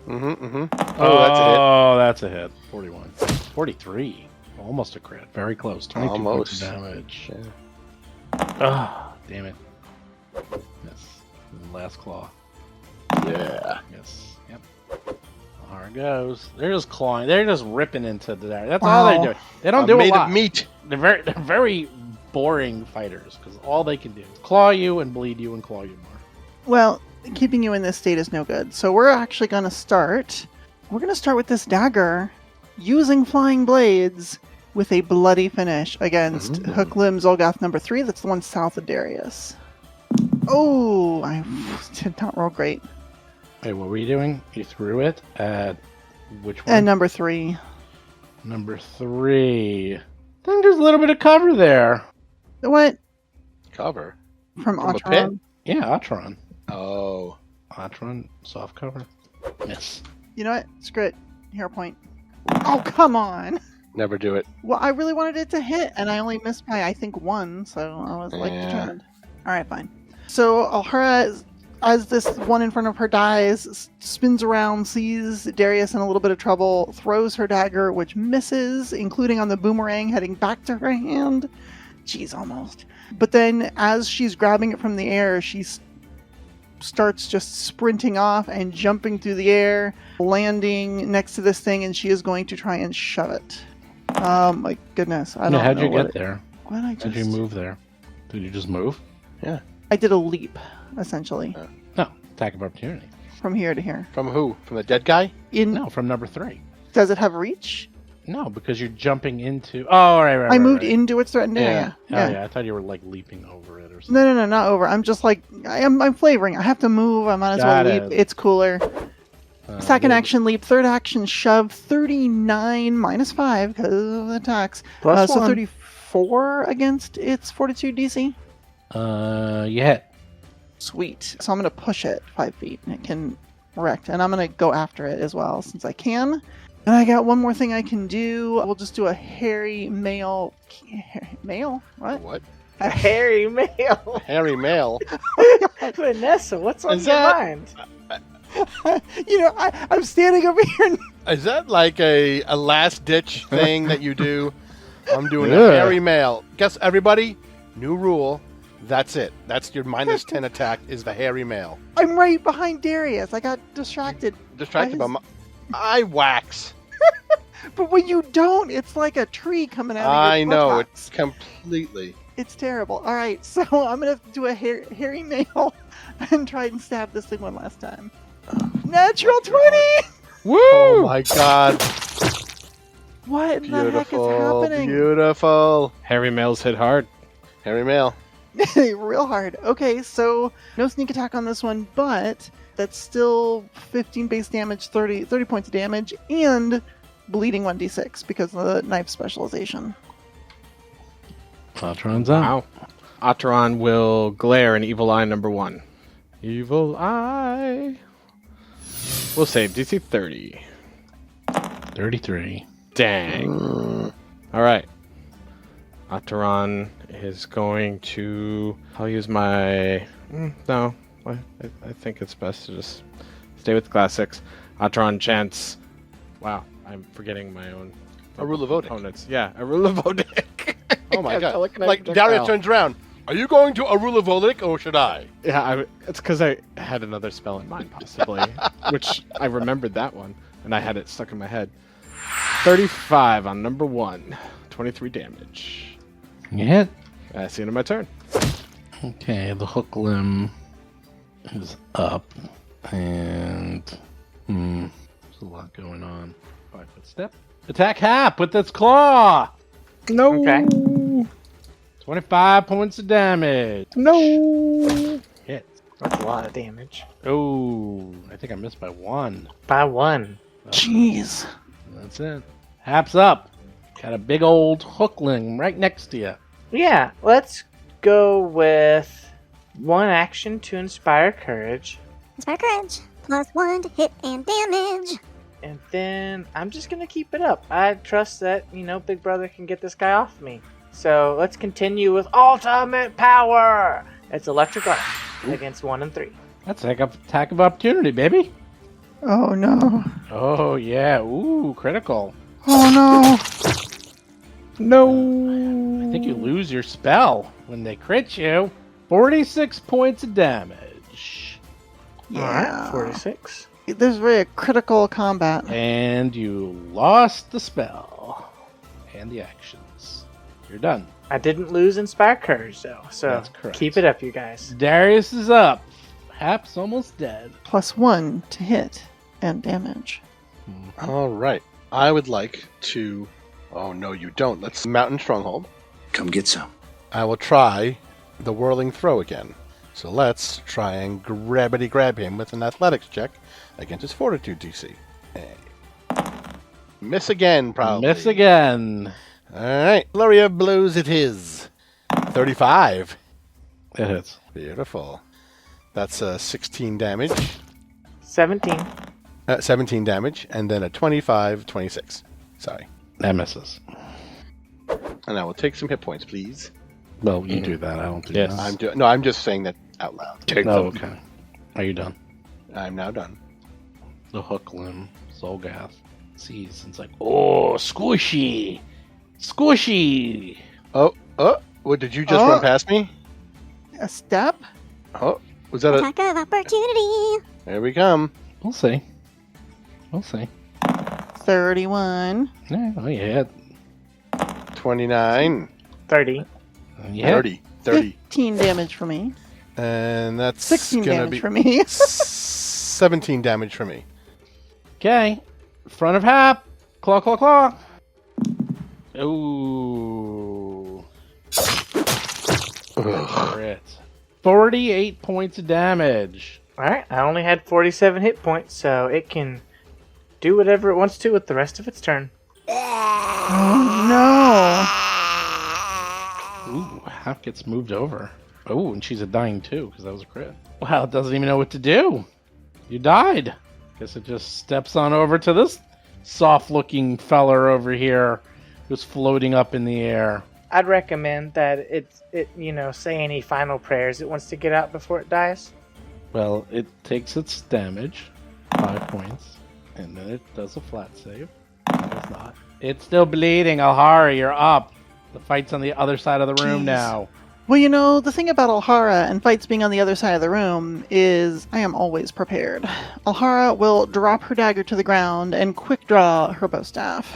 Oh, Oh, that's a hit. 41. 43. Almost a crit. Very close. 22 points of Almost. damage. Ah, damn it. Yes. Last claw. Yeah. Yes. Yep. There it goes. They're just clawing. They're just ripping into the. That's all they're doing. They don't do a Made lot. of meat. They're very boring fighters because all they can do is claw you and bleed you and claw you more. Well, keeping you in this state is no good. So we're actually going to start. We're going to start with this dagger, using flying blades with a bloody finish against Hooklim Zolgath number 3. That's the one south of Darius. Oh, I did not roll great. Wait, what were you doing? You threw it at which one? And number 3. Number 3. I think there's a little bit of cover there. What? Cover. From From a pit? Atron. Yeah, Atron. Oh. Atron, soft cover. Miss. You know what? Screw it. Hero point. Oh, come on. Never do it. Well, I really wanted it to hit, and I only missed by, I think, 1, so I was, determined. Alright, fine. So, Alhura, as this one in front of her dies, spins around, sees Darius in a little bit of trouble, throws her dagger, which misses, including on the boomerang heading back to her hand. Jeez, almost. But then, as she's grabbing it from the air, she starts just sprinting off and jumping through the air, landing next to this thing, and she is going to try and shove it. Oh my goodness. I don't know. How'd you get there? What I just... How'd you move there? Did you just move? I did a leap, essentially, No, attack of opportunity. from here to here. From who? From the dead guy? No, from number 3. Does it have reach? No, because you're jumping into. Oh, right. I moved into its threatened area. Oh, yeah. I thought you were like leaping over it or something. No, not over. I'm just like, I'm flavoring. I have to move. I might as Got well it. leap. It's cooler. Second Yeah. action leap. Third action shove. 39 minus 5 because of the attacks. Plus So 1. 34 against its fortitude DC. You hit. Sweet. So I'm going to push it 5 feet. And it can wreck. And I'm going to go after it as well since I can. And I got one more thing I can do. We'll just do a hairy male. Male? What? What? A hairy male. Hairy male. Vanessa, what's on Is your that- mind? I'm standing over here. And Is that like a last ditch thing that you do? I'm doing Yeah. a hairy male. Guess everybody, new rule. That's it. That's your minus 10 attack is the hairy male. I'm right behind Darius. I got distracted. Distracted by Why my... I wax. But when you don't, it's like a tree coming out of your I know. buttocks. It's completely... It's terrible. All right, so I'm going to do a hairy male and try and stab this thing one last time. Natural 20! Woo! Oh my god. What in the heck is Beautiful. happening? Beautiful. Hairy males hit hard. Hairy male. Real hard. Okay, so no sneak attack on this one, but that's still 15 base damage, 30 points of damage, and bleeding 1d6 because of the knife specialization. Atron's out. Wow. Atron will glare in Evil Eye number 1. Evil Eye. We'll save DC 30. 33. Dang. All right. Atron is going to. I'll use my. No. I think it's best to just stay with classics. Atron chants. Wow. I'm forgetting my own. Arula Vodic. Opponents. Yeah. Arula Vodic. Oh my god. Like Like Darius turns around. Are you going to Arula Vodic or should I? Yeah, it's because I had another spell in mind, possibly, which I remembered that one, and I had it stuck in my head. 35 on number 1, 23 damage. You hit. That's the end of my turn. Okay, the hook limb is up, and there's a lot going on. 5-foot step. Attack Hap with its claw. No. Okay. 25 points of damage. No. Hit. That's a lot of damage. Oh, I think I missed by 1. By 1. Jeez. That's it. Hap's up. Got a big old hookling right next to you. Yeah, let's go with 1 action to inspire courage. Inspire courage. +1 to hit and damage. And then I'm just going to keep it up. I trust that, Big Brother can get this guy off me. So let's continue with ultimate power. It's electric arc against 1 and 3. That's an attack of opportunity, baby. Oh no. Oh, yeah. Ooh, critical. Oh No. I think you lose your spell when they crit you. 46 points of damage. no. All Yeah. right, 46. There's very critical combat. And you lost the spell. And the actions. You're done. I didn't lose Inspire Courage, though, so That's correct. keep it up, you guys. Darius is up. Hap's almost dead. +1 to hit and damage. All right. I would like to. Oh no, you don't. Let's Mountain Stronghold. Come get some. I will try the whirling throw again. So let's try and grab him with an athletics check against his fortitude DC. Miss again, probably. Miss again. All right. Flurry of blows it is. 35. It hits. Beautiful. That's 16 damage. 17. 17 damage, and then a 25, 26. Sorry. That misses. And I will take some hit points, please. Well, you do that. I don't do Yes. that. I'm just saying that out loud. Take Oh, them. okay. Are you done? I'm now done. The hook limb, Zolgath, sees and it's like, oh, squishy! Squishy! Oh, what, did you just Oh. run past me? A step? Oh, was that a... Attack of opportunity. There we come. We'll see. We'll see. 31. Yeah, oh, you hit. 29. 30. You hit. 30. 15 damage for me. And that's 16 gonna damage be for me. 17 damage for me. Okay. Front of Hap. Claw, claw, claw. Ooh. Crit. 48 points of damage. Alright, I only had 47 hit points, so it can do whatever it wants to with the rest of its turn. Oh no. Ooh, Hap gets moved over. Oh, and she's a dying too, because that was a crit. Wow, it doesn't even know what to do. You died. Guess it just steps on over to this soft-looking feller over here who's floating up in the air. I'd recommend that it say any final prayers it wants to get out before it dies. Well, it takes its damage, 5 points, and then it does a flat save. It does not. It's still bleeding. Alhara, you're up. The fight's on the other side of the room Jeez. now. Well, the thing about Alhara and fights being on the other side of the room is I am always prepared. Alhara will drop her dagger to the ground and quick draw her bowstaff,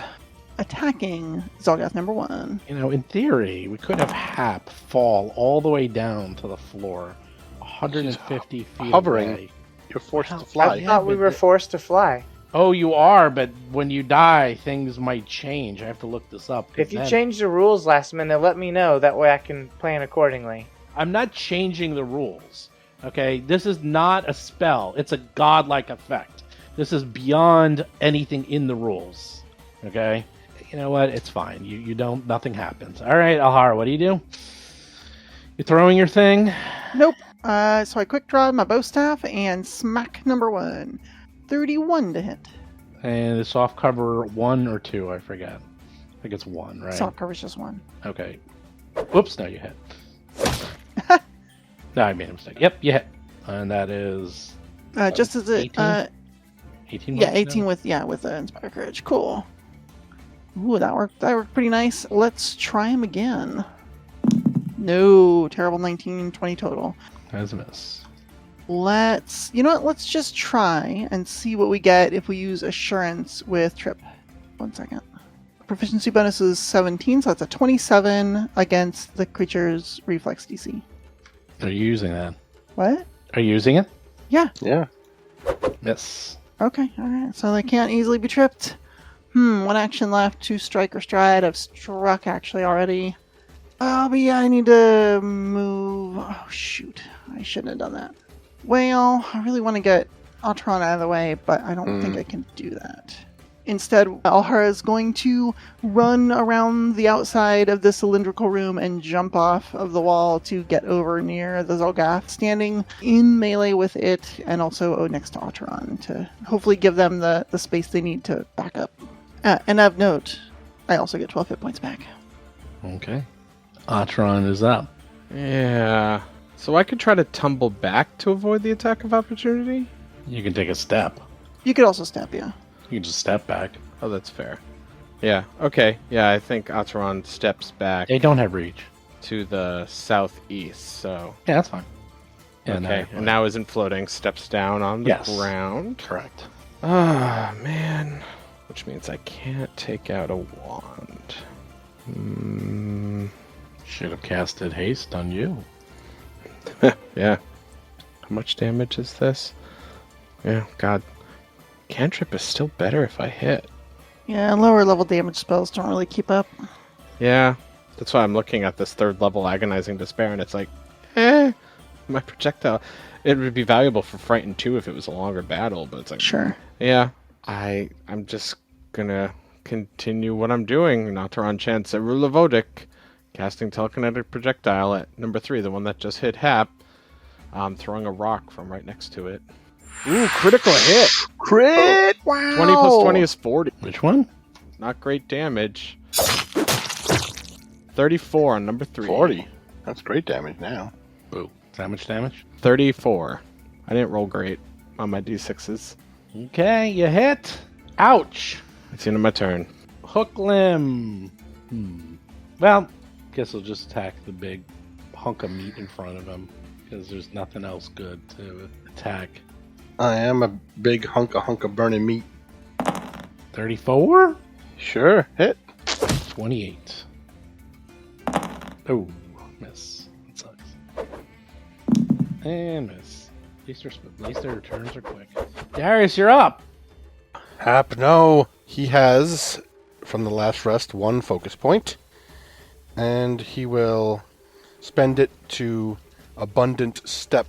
attacking Zolgath number 1. You know, in theory, we could have Hap fall all the way down to the floor, 150 feet hovering. away. You're forced to I fly. Yeah, thought we but were forced to fly. Oh, you are, but when you die, things might change. I have to look this up. 'cause If you then- change the rules last minute, let me know. That way I can plan accordingly. I'm not changing the rules. Okay, this is not a spell. It's a godlike effect. This is beyond anything in the rules. Okay, you know what? It's fine. You don't. Nothing happens. All right, Alhara, what do? You're throwing your thing. Nope. So I quick draw my bowstaff and smack number 1. 31 to hit. And the soft cover 1 or 2, I forget. I think it's 1, right? Soft cover's just 1. Okay. Whoops, no, you hit. No, I made a mistake. Yep, you hit. And that is Just as it. 18? 18 Yeah, months 18 now? with Inspire Courage. Cool. Ooh, that worked pretty nice. Let's try him again. No, terrible 19, 20 total. That's a miss. Let's just try and see what we get if we use Assurance with Trip. 1 second. Proficiency bonus is 17, so that's a 27 against the creature's reflex DC. Are you using that? What? Are you using it? Yeah. Yeah. Miss. Okay, alright. So they can't easily be tripped. 1 action left to strike or stride. I've struck actually already. Oh, but yeah, I need to move. Oh, shoot. I shouldn't have done that. Well, I really want to get Atron out of the way, but I don't think I can do that. Instead, Alhara is going to run around the outside of the cylindrical room and jump off of the wall to get over near the Zolgath, standing in melee with it and also next to Atron to hopefully give them the space they need to back up. And of note, I also get 12 hit points back. Okay. Atron is up. Yeah. So I could try to tumble back to avoid the attack of opportunity? You can take a step. You could also step, yeah. You can just step back. Oh, that's fair. Yeah, okay. Yeah, I think Ataran steps back They don't have reach. to the southeast, so... Yeah, that's fine. Yeah, Okay, and now isn't floating, steps down on the Yes. ground. Correct. Ah, man. Which means I can't take out a wand. Should have casted haste on you. Yeah. How much damage is this? Yeah, God. Cantrip is still better if I hit. Yeah, lower level damage spells don't really keep up. Yeah. That's why I'm looking at this 3rd level Agonizing Despair, and it's like, my projectile. It would be valuable for Frightened 2 if it was a longer battle, but it's like, Sure. yeah, I'm just gonna continue what I'm doing. Nataran chants at Rulavodic, casting telekinetic projectile at number 3, the one that just hit Hap. Throwing a rock from right next to it. Ooh, critical hit! Crit! Wow. 20 plus 20 is 40. Which one? Not great damage. 34 on number 3. 40. That's great damage now. Boo. Is that much damage? 34. I didn't roll great on my d6s. Okay, you hit. Ouch. It's the end of my turn. Hook limb. Well, guess I'll just attack the big hunk of meat in front of him because there's nothing else good to attack. I am a big hunk of burning meat. 34? Sure, hit. 28. Oh, miss. That sucks. And miss. At least their returns are quick. Darius, you're up. Hap, no. He has, from the last rest, 1 focus point. And he will spend it to Abundant Step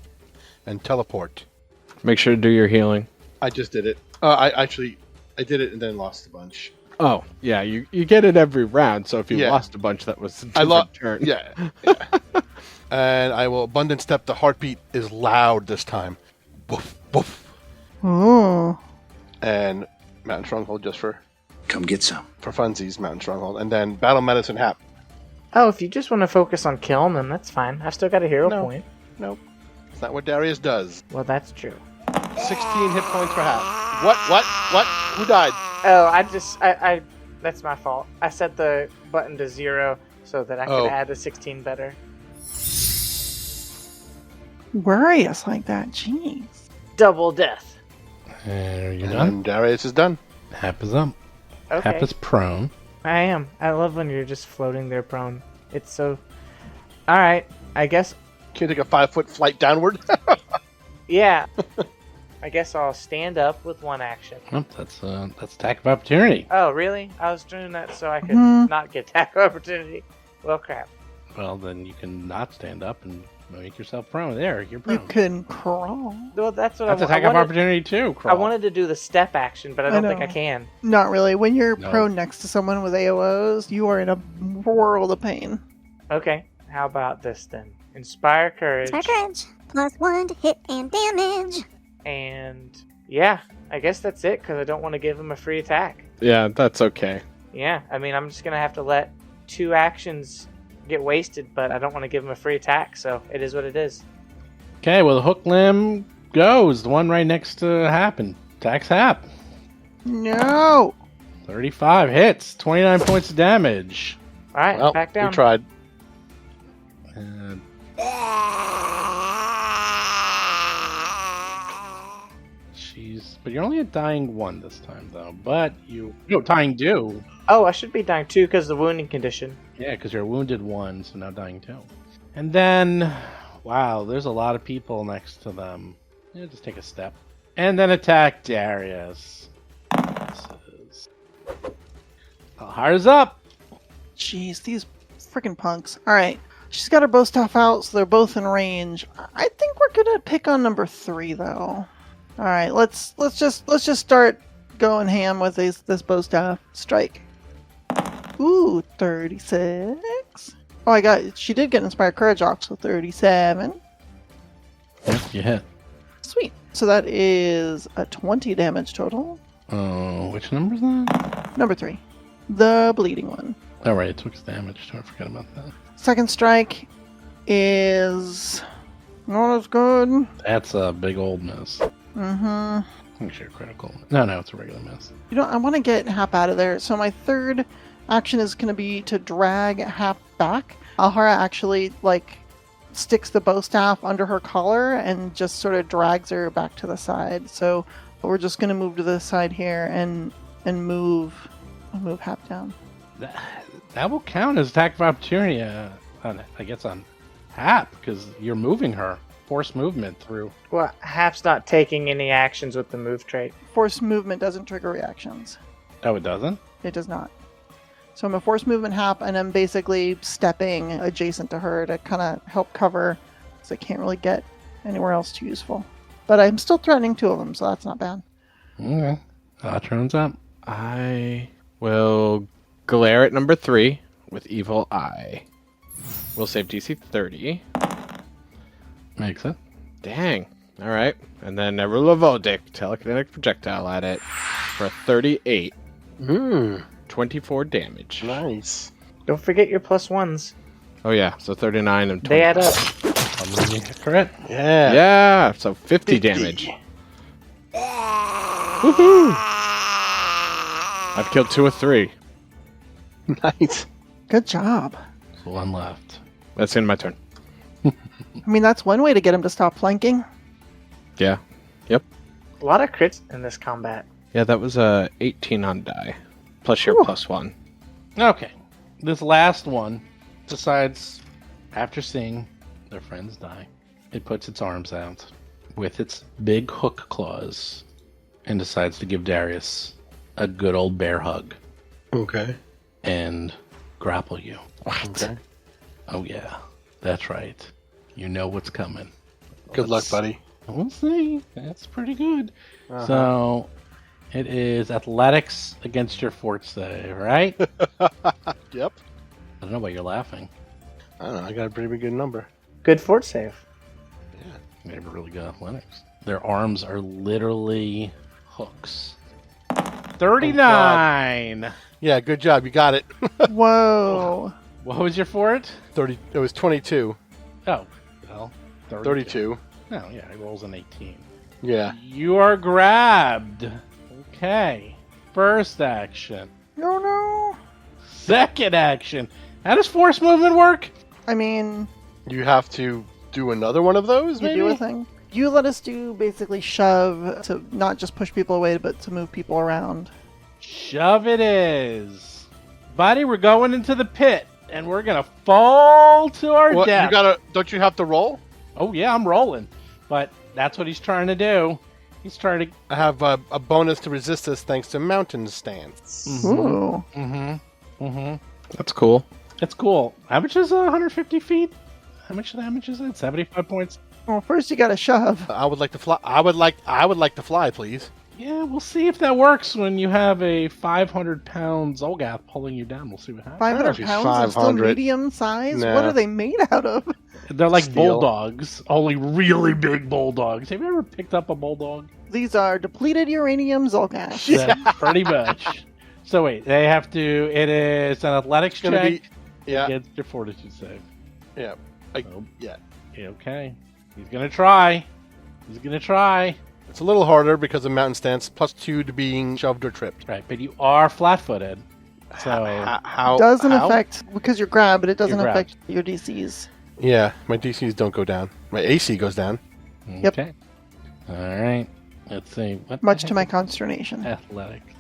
and Teleport. Make sure to do your healing. I just did it. I did it and then lost a bunch. Oh, yeah, you get it every round, so if you Yeah. lost a bunch, that was a I different turn. Yeah. And I will Abundant Step. The heartbeat is loud this time. Boof, boof. Ooh. And Mountain Stronghold just for Come get some. funsies, Mountain Stronghold. And then Battle Medicine Hap. Oh, if you just want to focus on killing them, that's fine. I've still got a hero No. point. Nope. It's not what Darius does. Well, that's true. 16 hit points for Hap. What? Who died? Oh, I that's my fault. I set the button to 0 so that I could Oh. add the 16 better. Worry us like that, jeez. Double death. There you're And done. Darius is done. Hap is up. Okay. Hap is prone. I am. I love when you're just floating there prone. It's so... Alright, I guess... Can you take a 5-foot flight downward? Yeah. I guess I'll stand up with 1 action. Oh, that's attack of opportunity. Oh, really? I was doing that so I could Mhm. not get attack opportunity. Well, crap. Well, then you can not stand up and make yourself prone. There, you're You prone. can crawl. Well, that's what That's I attack wanted. of opportunity too. I Crawl. wanted to do the step action, but I I don't think I know. can. Not really. When you're No. prone next to someone with AOs, you are in a world of pain. Okay, how about this then? Inspire courage. Try courage. +1 to hit and damage. And yeah, I guess that's it because I don't want to give him a free attack. Yeah, that's okay. Yeah, I mean, I'm just going to have to let 2 actions get wasted, but I don't want to give him a free attack, so it is what it is. Okay, well the hook limb goes. The one right next to Hap and attacks Hap. No! 35 hits, 29 points of damage. All right, Well, back down. we tried. Uh, but you're only at dying 1 this time though. But dying 2. Oh, I should be dying too because the wounding condition. Yeah, because you're wounded 1, so now dying 2. And then, wow, there's a lot of people next to them. Yeah, just take a step. And then attack Darius. Alhara's up! Jeez, these freaking punks. Alright. She's got her bow staff out, so they're both in range. I think we're gonna pick on number 3 though. Alright, let's just start going ham with this bow staff. Strike. Ooh, 36. Oh, she did get Inspired Courage off, so 37. Yep, you hit. Sweet. So that is a 20 damage total. Oh, which number is that? Number 3. The bleeding one. Oh, right, it took damage. Don't forget about that. Second strike is Not as good. That's a big old miss. Mm-hmm. Make sure critical. No, it's a regular miss. You know, I want to get Hap out of there. So my third action is going to be to drag Hap back. Alhara actually, sticks the bow staff under her collar and just sort of drags her back to the side. So we're just going to move to the side here and move Hap down. That will count as attack of opportunity, I guess, on Hap, because you're moving her. Force movement through. Well, Hap's not taking any actions with the move trait. Force movement doesn't trigger reactions. Oh, it doesn't? It does not. So I'm a force movement Hap, and I'm basically stepping adjacent to her to kind of help cover, because I can't really get anywhere else too useful. But I'm still threatening two of them, so that's not bad. Okay. That turns up. I will glare at number 3 with Evil Eye. We'll save DC 30. Makes it. Dang. All right. And then Neverlovodic, telekinetic projectile at it for 38. 24 damage. Nice. Don't forget your +1s. Oh, yeah. So 39 and 20. They add up. I'm losing a crit. Yeah. Yeah. So 50 damage. Woohoo! I've killed 2 of 3. Nice. Good job. So one left. That's the end of my turn. I mean, that's one way to get him to stop flanking. Yeah. Yep. A lot of crits in this combat. Yeah, that was a 18 on die. Plus your Ooh. +1. Okay. This last one decides, after seeing their friends die, it puts its arms out with its big hook claws and decides to give Darius a good old bear hug Okay. and grapple you. Okay. Oh, yeah. That's right. You know what's coming. Good luck, buddy. We'll see. That's pretty good. Uh-huh. So, it is athletics against your fort save, right? Yep. I don't know why you're laughing. I don't know. I got a pretty good number. Good fort save. They have really good athletics. Their arms are literally hooks. 39! Yeah, good job. You got it. Whoa. What was your fort? 30. It was 22. Oh, well, 32. No, yeah, he rolls an 18. Yeah. You are grabbed. Okay. First action. No. Second action. How does force movement work? I mean, You have to do another one of those, you maybe? do a thing. You let us do basically shove to not just push people away, but to move people around. Shove it is. Buddy, we're going into the pit, and we're going to fall to our What, death. you gotta... Don't you have to roll? Oh, yeah, I'm rolling. But that's what he's trying to do. He's trying to... I have a bonus to resist this thanks to mountain stance. Ooh. That's cool. That's cool. How much is 150 feet? How much damage is it? 75 points? Well, first you gotta shove. I would like to fly. I would like to fly, please. Yeah, we'll see if that works when you have a 500-pound Zolgath pulling you down. We'll see what happens. 500 she's pounds is still 500. medium size? Nah. What are they made out of? They're like Steel. bulldogs, only really big bulldogs. Have you ever picked up a bulldog? These are depleted uranium Zolgash. Yeah, pretty much. So wait, they have to. It is an athletics It's gonna check be. Yeah. against your fortitude save. Yeah. Oh. Yeah. Okay, he's gonna try. He's gonna try. It's a little harder because of mountain stance, +2 to being shoved or tripped. Right, but you are flat-footed, so How Doesn't how? affect, because you're grabbed, but it doesn't You're affect your DCs. Yeah, my DCs don't go down. My AC goes down. Yep. okay. All right. Let's see. What Much the to my heck consternation. is athletics?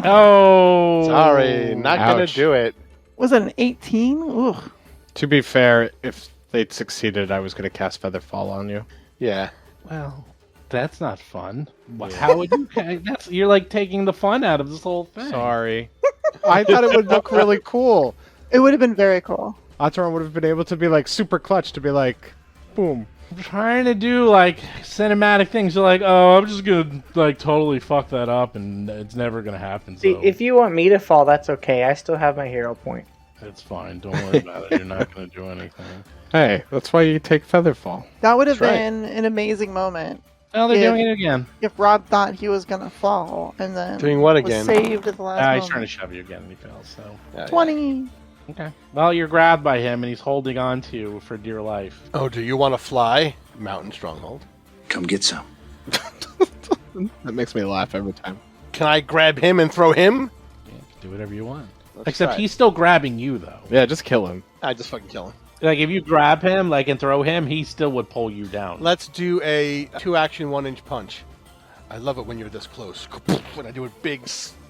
Oh, Sorry, not gonna Ouch. do it. Was it an 18? Ugh. To be fair, if they'd succeeded, I was going to cast Featherfall on you. Yeah. Well, that's not fun. How would you? You're like taking the fun out of this whole thing. Sorry. I thought it would look really cool. It would have been very cool. Atron would have been able to be like super clutch to be like, boom. I'm trying to do like cinematic things. You're like, oh, I'm just gonna like totally fuck that up, and it's never gonna happen. See, So if you want me to fall, that's okay. I still have my hero point. it's fine. Don't worry about it. You're not gonna do anything. Hey, that's why you take Featherfall. That would have That's right. been an amazing moment Oh, they're Yeah. doing it again. if Rob thought he was going to fall and then Doing what was again? saved at the last He's moment. trying to shove you again, and he fails. So Yeah, 20. Okay. Well, you're grabbed by him, and he's holding on to you for dear life. Oh, do you want to fly? Mountain Stronghold. Come get some. That makes me laugh every time. Can I grab him and throw him? Yeah, you can do whatever you want. Let's Except try it. he's still grabbing you, though. Yeah, just kill him. I just fucking kill him. Like, if you grab him, like, and throw him, he still would pull you down. Let's do a 2-action 1-inch punch. I love it when you're this close. When I do a big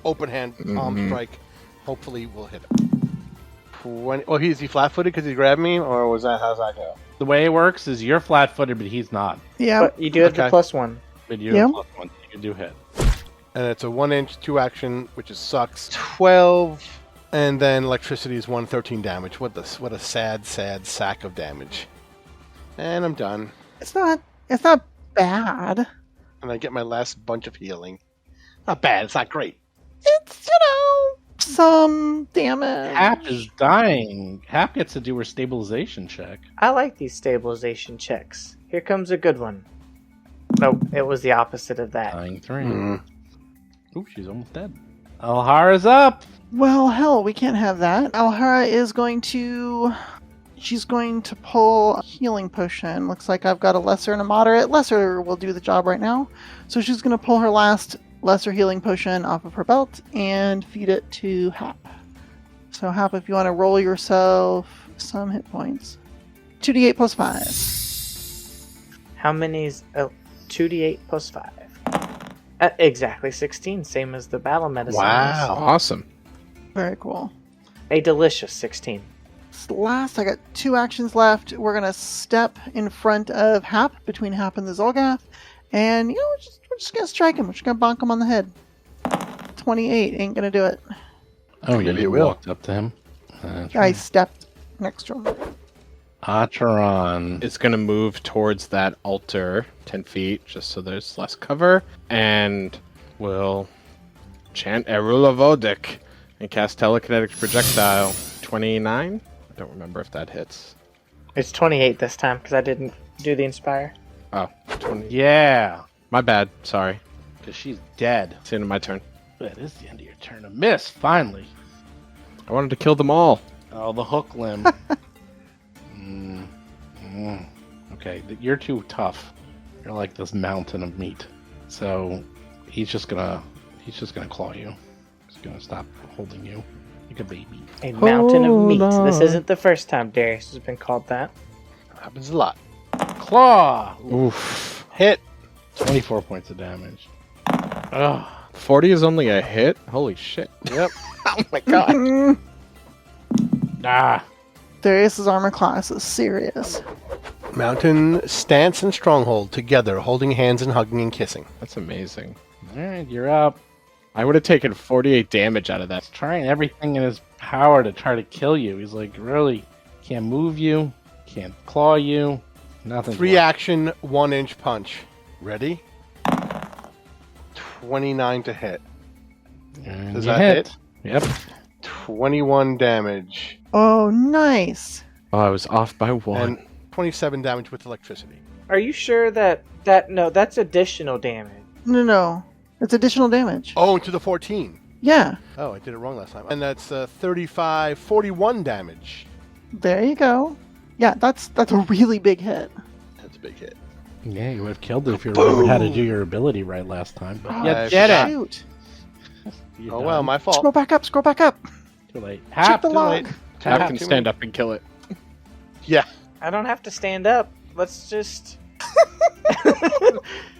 open hand palm strike, hopefully we'll hit him. Is he flat-footed because he grabbed me, or was that how's that go? The way it works is you're flat-footed, but he's not. Yeah. But you do have the Okay. +1. But you're Yeah. plus one. You can do hit. And it's a 1-inch 2-action, which is sucks. 12, and then electricity is 113 damage. What a sad sack of damage. And I'm done. It's not bad. And I get my last bunch of healing. Not bad. It's not great. It's, some damage. Hap is dying. Hap gets to do her stabilization check. I like these stabilization checks. Here comes a good one. Nope, it was the opposite of that. Dying 3. Mm. Ooh, she's almost dead. Alhara's up. Well, hell, we can't have that. Alhara is going to... She's going to pull a healing potion. Looks like I've got a lesser and a moderate. Lesser will do the job right now. So she's going to pull her last lesser healing potion off of her belt and feed it to Hap. So Hap, if you want to roll yourself some hit points. 2d8 plus 5. How many is... Oh, 2d8 plus 5. Exactly 16, same as the battle medicine. Wow. Awesome. Very cool. A delicious 16. Last, I got 2 actions left. We're going to step in front of Hap, between Hap and the Zolgath. And, we're just going to strike him. We're just going to bonk him on the head. 28 ain't going to do it. Oh, yeah, Maybe you it will. walked up to him. That's I right. stepped next to him. Acheron. It's going to move towards that altar 10 feet, just so there's less cover, and will chant Erul of Odic and cast Telekinetic Projectile. 29? I don't remember if that hits. It's 28 this time, because I didn't do the Inspire. Oh, 20. Yeah, My bad. Sorry. because she's dead. It's the end of my turn. That is the end of your turn. A miss, finally. I wanted to kill them all. Oh, the hook limb. Okay, you're too tough. You're like this mountain of meat. So he's just gonna claw you. He's gonna stop holding you like a baby. A mountain of meat. Hold This on. isn't the first time Darius has been called that. Happens a lot. Claw. Oof. Hit. 24 points of damage. Ugh. 40 is only a hit? Holy shit. Yep. Oh my god. Ah. Darius's armor class is serious. Mountain stance and stronghold together, holding hands and hugging and kissing. That's amazing. All right, you're up. I would have taken 48 damage out of that. He's trying everything in his power to try to kill you. He's like, really can't move you, can't claw you, nothing. 3-action 1-inch punch. Ready? 29 to hit. Does that hit? Yep. 21 damage. Oh, nice. Oh, I was off by 1. And 27 damage with electricity. Are you sure that no, that's additional damage. No. It's additional damage. Oh, to the 14. Yeah. Oh, I did it wrong last time. And that's 41 damage. There you go. Yeah, that's a really big hit. That's a big hit. Yeah, you would have killed it if you remembered how to do your ability right last time. But Oh, you I did it. Shoot. You're Oh, well, done. my fault. Scroll back up. Too late. Check Hap, the too log. late. Hap can Too stand late. up and kill it. Yeah. I don't have to stand up. Let's just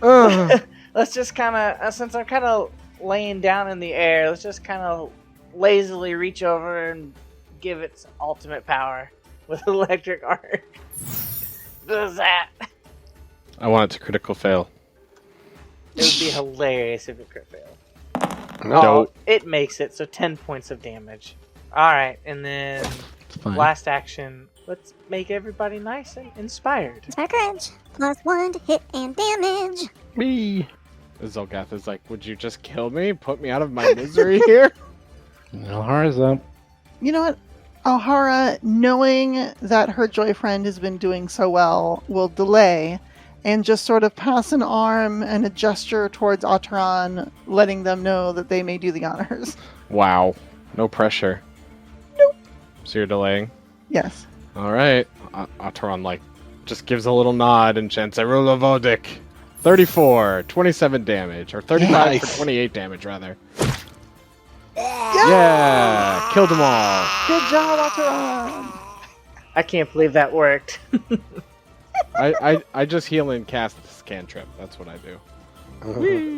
Ugh. let's just kind of since I'm kind of laying down in the air, let's just kind of lazily reach over and give it ultimate power with electric arc. Does that? I want it to critical fail. It would be hilarious if it crit failed. No. Oh, it makes it, so 10 points of damage. Alright, and then it's fine. last action, let's make everybody nice and inspired. Inspire courage. +1 to hit and damage. Me. Zolgath is like, would you just kill me? Put me out of my misery here? Alhara's up. You know what? Alhara, knowing that her joy friend has been doing so well, will delay and just sort of pass an arm and a gesture towards Atron, letting them know that they may do the honors. Wow. No pressure. So you're delaying? Yes. Alright. Ataran, just gives a little nod and chants, Arula Vodik. 34, 27 damage. Or 35 Nice. for 28 damage, rather. Yeah! Yeah! Killed them all. Good job, Ataran! I can't believe that worked. I just heal and cast this cantrip. That's what I do.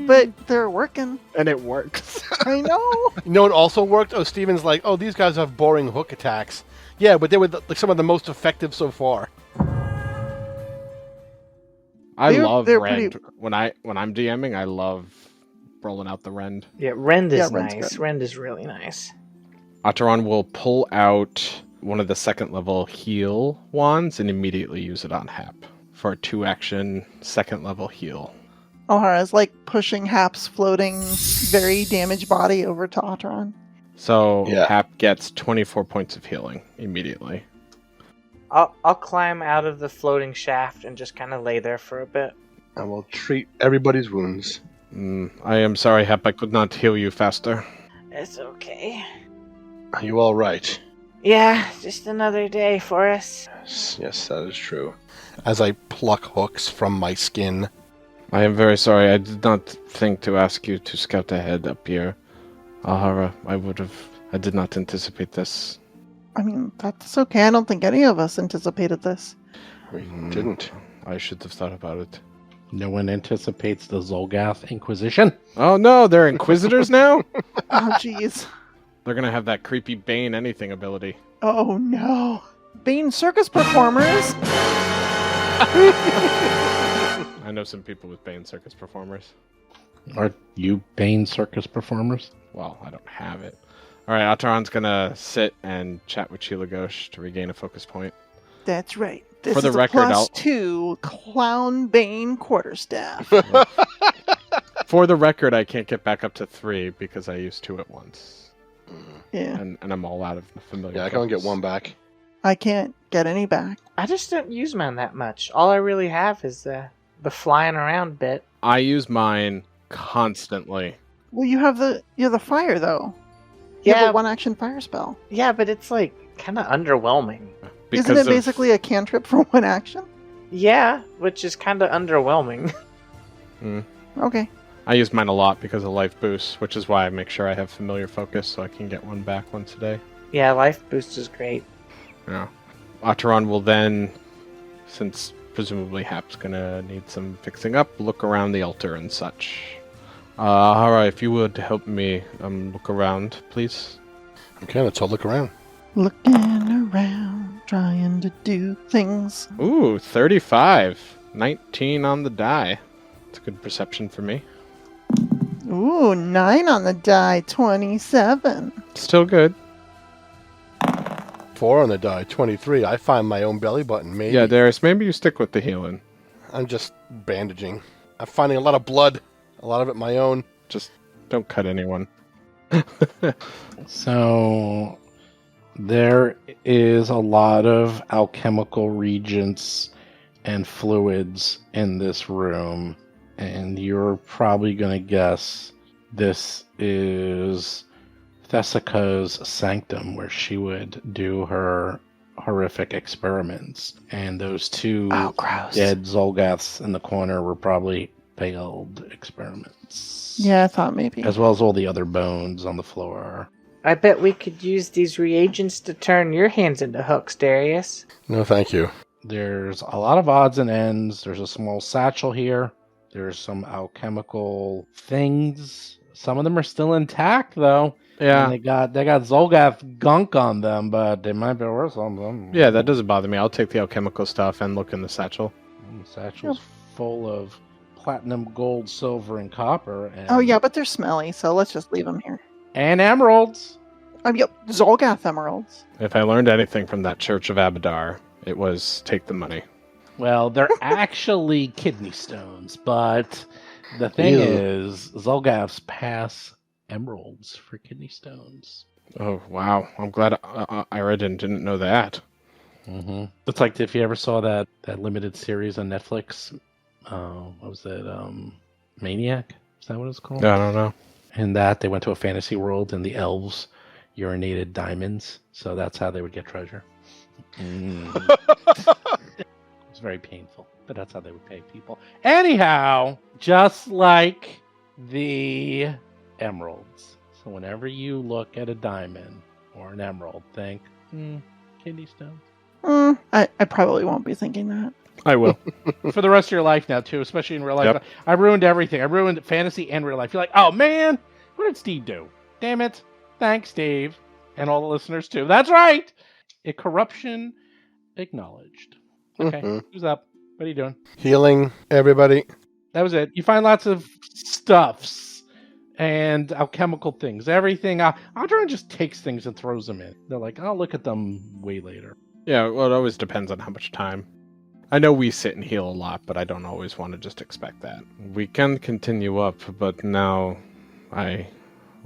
But they're working. And it works. I know. You know what also worked? Oh, Steven's like, oh, these guys have boring hook attacks. Yeah, but they were some of the most effective so far. I They're- love they're Rend. pretty- When I'm DMing, I love rolling out the Rend. Yeah, Rend is Yeah, Rend's nice. good. Rend is really nice. Ataran will pull out one of the second level heal wands and immediately use it on Hap for a 2-action second level heal. O'Hara's pushing Hap's floating, very damaged body over to Ataran. So Yeah. Hap gets 24 points of healing immediately. I'll climb out of the floating shaft and just kind of lay there for a bit. I will treat everybody's wounds. I am sorry, Hap, I could not heal you faster. It's okay. Are you all right? Yeah, just another day for us. Yes, that is true. As I pluck hooks from my skin. I am very sorry. I did not think to ask you to scout ahead up here. Ahara, I did not anticipate this. I mean, that's okay. I don't think any of us anticipated this. We didn't. I should have thought about it. No one anticipates the Zolgath Inquisition. Oh no, they're Inquisitors now? Oh, jeez. They're gonna have that creepy Bane anything ability. Oh, no. Bane circus performers? I know some people with Bane circus performers. Are you Bane circus performers? Well, I don't have it. Alright, Ataran's gonna sit and chat with Sheila Ghosh to regain a focus point. That's right. This For the is record, a I'll- +2 Clown Bane quarterstaff. For the record, I can't get back up to 3 because I used 2 at once. Yeah. And I'm all out of familiar Yeah, I can only get focus. one back. I can't get any back. I just don't use mine that much. All I really have is the flying around bit. I use mine constantly. Well, you have the fire, though. You have Yeah, a one-action fire spell. yeah, but it's kind of underwhelming. Isn't it basically a cantrip for one action? Yeah, which is kind of underwhelming. Okay. I use mine a lot because of life boost, which is why I make sure I have familiar focus so I can get one back once a day. Yeah, life boost is great. Yeah. Ataran will then, since presumably Hap's gonna need some fixing up, look around the altar and such. Hara, if you would help me look around, please. Okay, let's all look around. Looking around, trying to do things. Ooh, 35. 19 on the die. It's a good perception for me. Ooh, 9 on the die, 27. Still good. 4 on the die, 23. I find my own belly button, maybe. Yeah, Darius, maybe you stick with the healing. I'm just bandaging. I'm finding a lot of blood. A lot of it my own. Just don't cut anyone. So there is a lot of alchemical reagents and fluids in this room, and you're probably going to guess this is Thessica's sanctum where she would do her horrific experiments. And those two Oh, gross. dead Zolgaths in the corner were probably failed experiments. Yeah, I thought maybe. As well as all the other bones on the floor. I bet we could use these reagents to turn your hands into hooks, Darius. No, thank you. There's a lot of odds and ends. There's a small satchel here. There's some alchemical things. Some of them are still intact, though. Yeah. And they got Zolgath gunk on them, but they might be worth something. Yeah, that doesn't bother me. I'll take the alchemical stuff and look in the satchel. The satchel's full of platinum, gold, silver, and copper. And, Oh, yeah, but they're smelly, so let's just leave them here. And emeralds. Yep, Zolgath emeralds. If I learned anything from that Church of Abadar, it was take the money. Well, they're actually kidney stones, but the thing Ew. is, Zolgaths pass emeralds for kidney stones. Oh, wow. I'm glad I read and didn't know that. Mm-hmm. It's like if you ever saw that limited series on Netflix. What was it? Maniac? Is that what it's called? I don't know. In that, they went to a fantasy world, and the elves urinated diamonds. So that's how they would get treasure. It was very painful, but that's how they would pay people. Anyhow, just like the emeralds. So whenever you look at a diamond or an emerald, think, kidney stones. I probably won't be thinking that. I will. For the rest of your life now, too, especially in real life. Yep. I ruined everything. I ruined fantasy and real life. You're like, oh, man, what did Steve do? Damn it. Thanks, Steve. And all the listeners, too. That's right. A corruption acknowledged. Okay, who's up? What are you doing? Healing everybody. That was it. You find lots of stuffs and alchemical things. Everything. Aldrin just takes things and throws them in. They're like, I'll look at them way later. Yeah, well, it always depends on how much time. I know we sit and heal a lot, but I don't always want to just expect that. We can continue up, but now I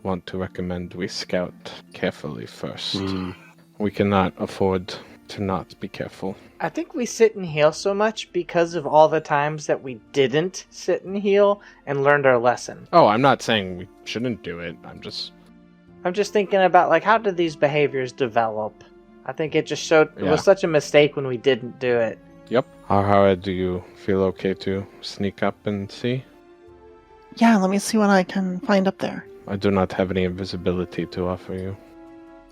want to recommend we scout carefully first. We cannot afford to not be careful. I think we sit and heal so much because of all the times that we didn't sit and heal and learned our lesson. Oh, I'm not saying we shouldn't do it. I'm just thinking about, like, how did these behaviors develop? I think it just showed it was such a mistake when we didn't do it. Yep. How do you feel okay to sneak up and see? Yeah, let me see what I can find up there. I do not have any invisibility to offer you.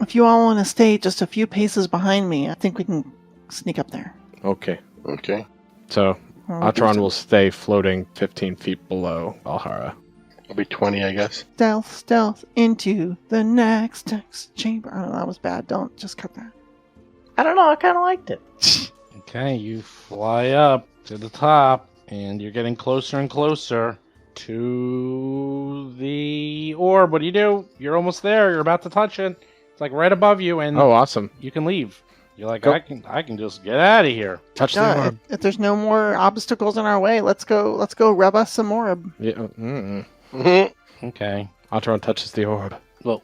If you all want to stay just a few paces behind me, I think we can sneak up there. Okay. Okay. So, Well, Atron will stay floating 15 feet below Alhara. It'll be 20, I guess. Stealth into the next chamber. I don't know, that was bad. Don't just cut that. I don't know, I kind of liked it. Okay, you fly up to the top, and you're getting closer and closer to the orb. What do? You're almost there. You're about to touch it. It's like right above you, and Oh, awesome. you can leave. You're like, Go. I can just get out of here. Touch the Yeah, orb. if there's no more obstacles in our way, let's go rub us some more. Yeah. Okay. Atron touches the orb. Well,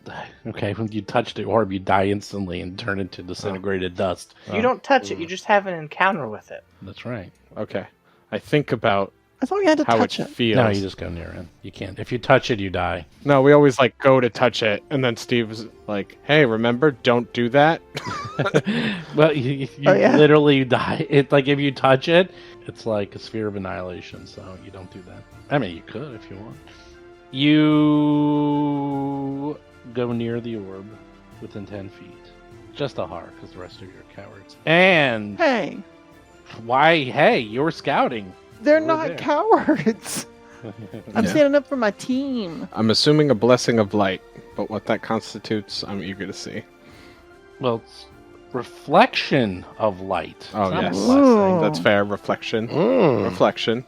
okay, when you touch the orb, you die instantly and turn into disintegrated dust. You don't touch it, you just have an encounter with it. That's right. Okay. I think about I thought we had to how touch it it. feels. No, you just go near it. You can't. If you touch it, you die. No, we always like go to touch it, and then Steve's like, "Hey, remember, don't do that." Well, you Oh, yeah? literally die. It like if you touch it, it's like a sphere of annihilation. So you don't do that. I mean, you could if you want. You go near the orb within 10 feet. Just a heart, because the rest of you are cowards. And Hey, why? Hey, you're scouting. they're We're not there. cowards. I'm Yeah. standing up for my team. I'm assuming a blessing of light, but what that constitutes, I'm eager to see. Well, it's reflection of light. Oh, It's not a yes. blessing. Ooh. That's fair. Reflection. Reflection.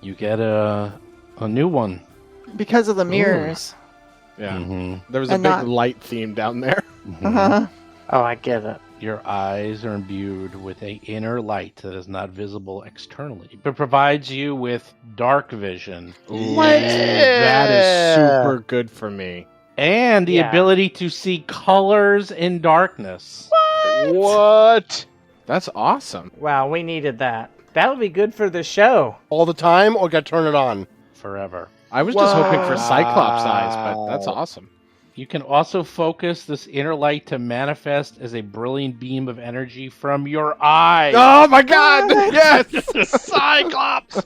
You get a new one. Because of the mirrors. Yeah. Mhm. There was a And big not- light theme down there. Uh-huh. Oh, I get it. Your eyes are imbued with an inner light that is not visible externally, but provides you with dark vision That is super good for me. and the Yeah. ability to see colors in darkness. What? That's awesome. Wow, we needed that. That'll be good for the show. All the time, or got to turn it on? Forever. I was just hoping for Cyclops eyes, but that's awesome. You can also focus this inner light to manifest as a brilliant beam of energy from your eyes. Oh my god! Yes! Cyclops!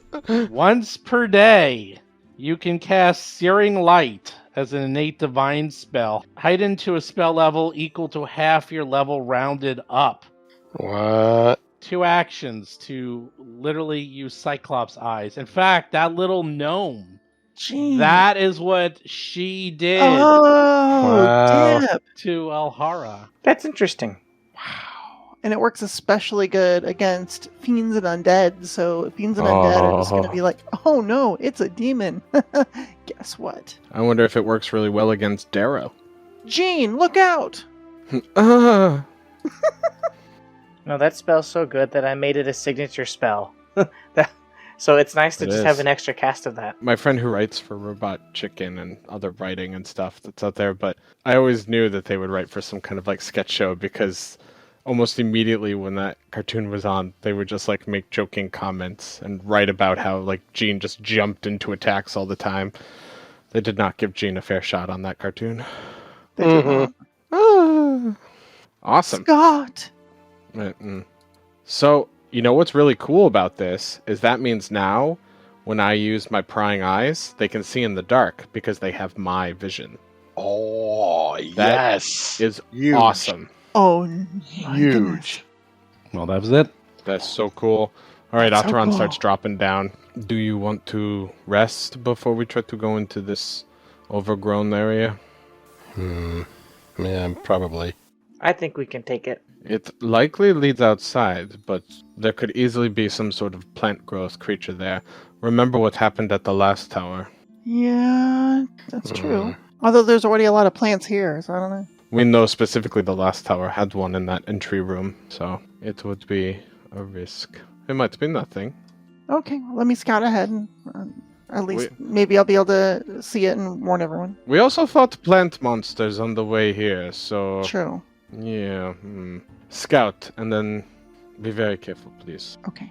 Once per day, you can cast Searing Light as an innate divine spell, heightened to a spell level equal to half your level rounded up. What? 2 actions to literally use Cyclops eyes. In fact, that little gnome, Gee. that is what she did Oh, Wow. dip. to Alhara. That's interesting. Wow. And it works especially good against fiends and undead. So fiends and undead are just going to be like, oh no, it's a demon. Guess what? I wonder if it works really well against Darrow. Gene, look out! No, that spell's so good that I made it a signature spell. So it's nice to It just is. have an extra cast of that. My friend who writes for Robot Chicken and other writing and stuff that's out there, but I always knew that they would write for some kind of like sketch show because almost immediately when that cartoon was on, they would just like make joking comments and write about how like Gene just jumped into attacks all the time. They did not give Gene a fair shot on that cartoon. They did not. Awesome. Scott! So, you know what's really cool about this is that means now when I use my prying eyes, they can see in the dark because they have my vision. Oh, That yes. is Huge. awesome. Oh, my goodness. Huge. Well, that was it. That's so cool. All right, That's so Atron cool. starts dropping down. Do you want to rest before we try to go into this overgrown area? Yeah, probably. I think we can take it. It likely leads outside, but there could easily be some sort of plant growth creature there. Remember what happened at the last tower. Yeah, that's true. Although there's already a lot of plants here, so I don't know. We know specifically the last tower had one in that entry room, so it would be a risk. It might be nothing. Okay, well, let me scout ahead, and at least maybe I'll be able to see it and warn everyone. We also fought plant monsters on the way here, so... True. Yeah. Scout, and then be very careful, please. Okay.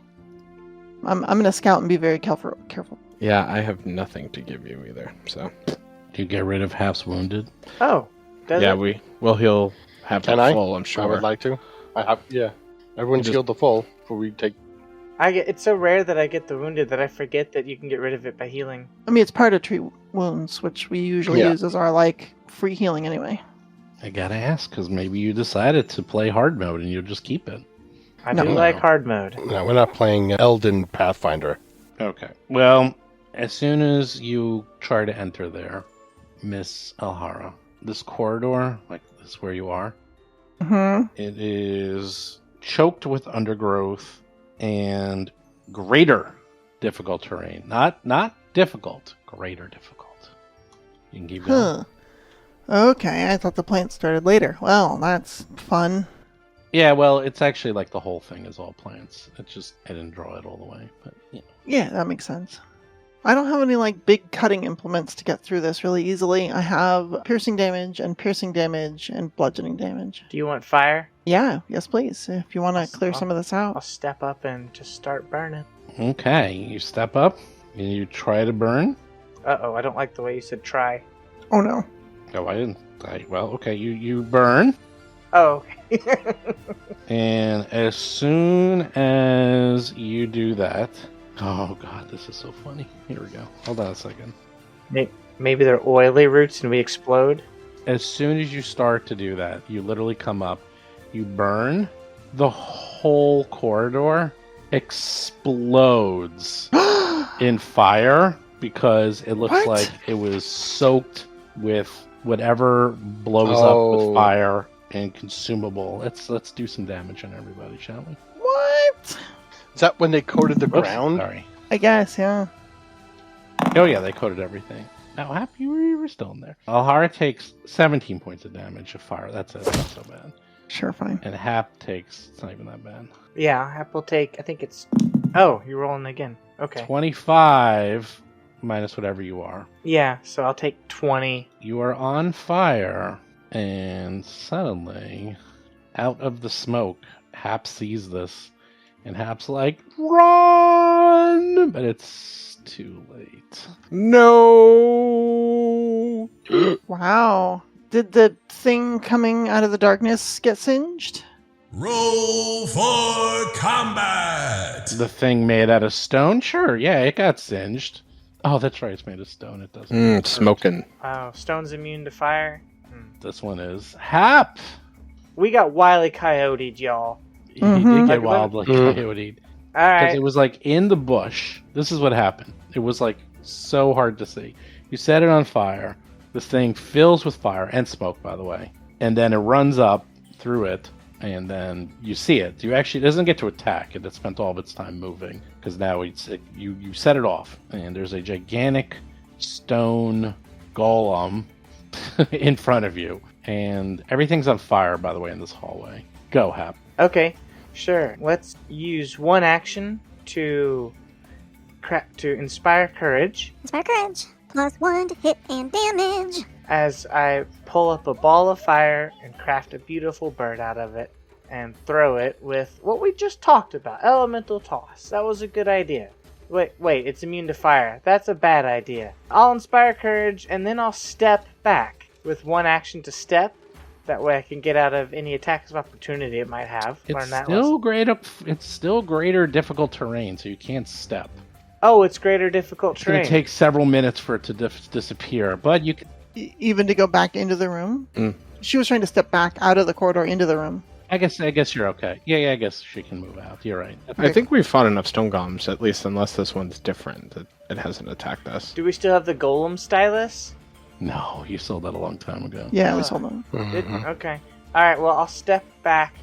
I'm gonna scout and be very careful. Yeah, I have nothing to give you either, so... Do you get rid of Half's Wounded? Oh, does Yeah, it? he'll have Can that I? full, I'm sure. I would like to. I have, yeah. Everyone's Just- healed the full before we take... It's so rare that I get the wounded that I forget that you can get rid of it by healing. I mean, it's part of tree wounds, which we usually use as our, free healing anyway. I gotta ask, because maybe you decided to play hard mode and you'll just keep it. I No. do like hard mode. No, we're not playing Elden Pathfinder. Okay. Well, as soon as you try to enter there, Miss Alhara, this corridor, like this where you are, Mm-hmm. it is choked with undergrowth and greater difficult terrain. Not difficult, greater difficult. You can keep going. Huh. Okay, I thought the plants started later. Well, that's fun. Yeah, well, it's actually like the whole thing is all plants. It's just I didn't draw it all the way, but yeah. Yeah, that makes sense. I don't have any big cutting implements to get through this really easily. I have piercing damage and bludgeoning damage. Do you want fire? Yeah, yes please. If you want to clear some of this I'll out. step up and just start burning. Okay, you step up and you try to burn. Uh-oh, I don't like the way you said try. Oh no. Oh, I didn't. Well, okay, you burn. Oh. And as soon as you do that, oh god, this is so funny. Here we go. Hold on a second. Maybe they're oily roots and we explode? As soon as you start to do that, you literally come up, you burn, the whole corridor explodes in fire because it looks What? like it was soaked with whatever blows up with fire and consumable. Let's do some damage on everybody, shall we? What? Is that when they coated the Whoops, ground? Sorry. I guess, yeah. Oh yeah, they coated everything. Now, happy we were still in there. Alhara takes 17 points of damage of fire. That's it. Not so bad. Sure, fine. And Hap takes, it's not even that bad. Yeah, Hap will take, I think it's... Oh, you're rolling again. Okay. 25 minus whatever you are. Yeah, so I'll take 20. You are on fire, and suddenly, out of the smoke, Hap sees this, and Hap's like, run! But it's too late. No! Wow. Did the thing coming out of the darkness get singed? Roll for combat! The thing made out of stone? Sure, yeah, it got singed. Oh, that's right, it's made of stone. It doesn't. Smoking. Wow, stone's immune to fire. This one is Hap! We got Wile E. Coyote'd, y'all. He did Mhm. get wild like coyote. Because Alright. it was like in the bush. This is what happened. It was like so hard to see. You set it on fire. This thing fills with fire and smoke, by the way. And then it runs up through it, and then you see it. You actually it doesn't get to attack. It spent all of its time moving because now you set it off, and there's a gigantic stone golem in front of you, and everything's on fire. By the way, in this hallway. Go, Hap. Okay, sure. Let's use one action to inspire courage Inspire courage. +1 to hit and damage. as I pull up a ball of fire and craft a beautiful bird out of it and throw it with what we just talked about, elemental toss. That was a good idea. Wait, it's immune to fire. That's a bad idea. I'll inspire courage and then I'll step back with one action to step That way I can get out of any attacks of opportunity it might have. It's Learn that still lesson. greater. It's still greater difficult terrain, so you can't step. Oh, it's greater difficult It's going terrain. to take several minutes for it to disappear, but you can. Even to go back into the room? Mm. She was trying to step back out of the corridor into the room. I guess you're okay. Yeah, I guess she can move out. You're right. I think we've fought enough stone golems, at least unless this one's different, that it hasn't attacked us. Do we still have the golem stylus? No, you sold that a long time ago. Yeah, we sold them. Mm-hmm. Okay. Alright, well, I'll step back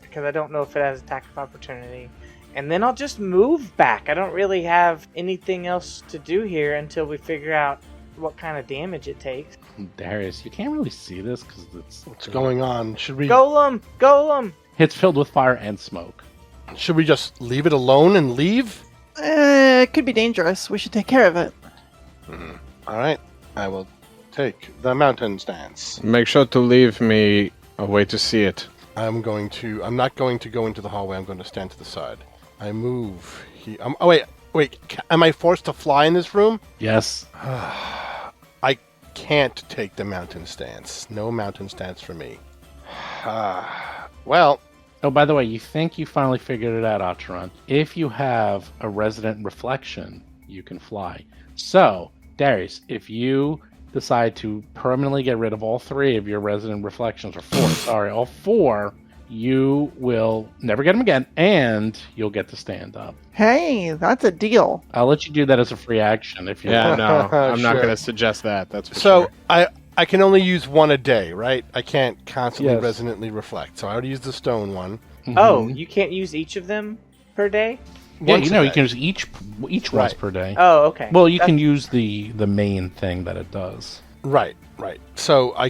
because I don't know if it has attack of opportunity. And then I'll just move back. I don't really have anything else to do here until we figure out what kind of damage it takes. Darius, you can't really see this because it's What's going on? Should we Golem! It's filled with fire and smoke. just leave it alone and leave? It could be dangerous. We should take care of it. All right, I will take the mountain stance. Make sure to leave me a way to see it. I'm not going to go into the hallway. I'm going to stand to the side. I move. Wait. Am I forced to fly in this room? Yes. I can't take the mountain stance. No mountain stance for me. Well, Oh, by the way, you think you finally figured it out, Acheron. If you have a resident reflection, you can fly. So, Darius, if you decide to permanently get rid of all 3 of your resident reflections, or all 4, you will never get them again, and you'll get to stand up. Hey, that's a deal. I'll let you do that as a free action if you Yeah, want. no, I'm not Sure. going to suggest that. That's for so sure. I can only use one a day, right? I can't constantly Yes. resonantly reflect. So I would use the stone one. Oh, Mhm. you can't use each of them per day? Yeah, Once you a know, you day. can use each once Right. per day. Oh, okay. Well, you That's- can use the main thing that it does. Right. So I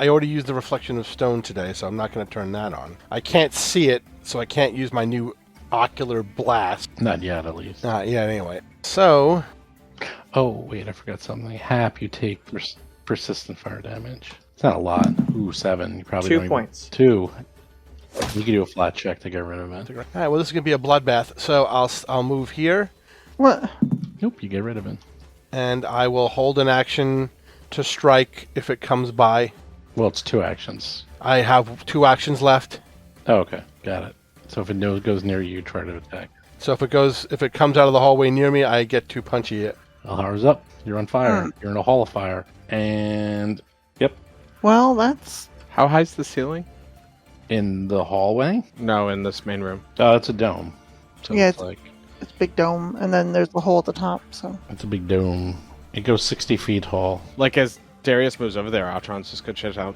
already used the reflection of stone today, so I'm not going to turn that on. I can't see it, so I can't use my new ocular blast. Not yet, at least. Anyway. So, Oh, wait, I forgot something. Half you take persistent fire damage. It's not a lot. Ooh, 7. You probably 2 don't even- points. 2. You can do a flat check to get rid of it. all right, well, this is going to be a bloodbath. So I'll move here, What? Nope, you get rid of it. and I will hold an action to strike if it comes by. Well, it's 2 actions. I have 2 actions left. Oh, okay. Got it. So if it goes near you, try to attack. So if it comes out of the hallway near me, I get to punchy it. Alhar's up. You're on fire. You're in a hall of fire. And, yep, Well, that's... How high's the ceiling? in the hallway. No, in this main room. Oh, it's a dome. So Yeah, it's like, It's a big dome, and then there's the hole at the top, so... it's a big dome. It goes 60 feet tall. Like, as Darius moves over there, Outron's just going to check out.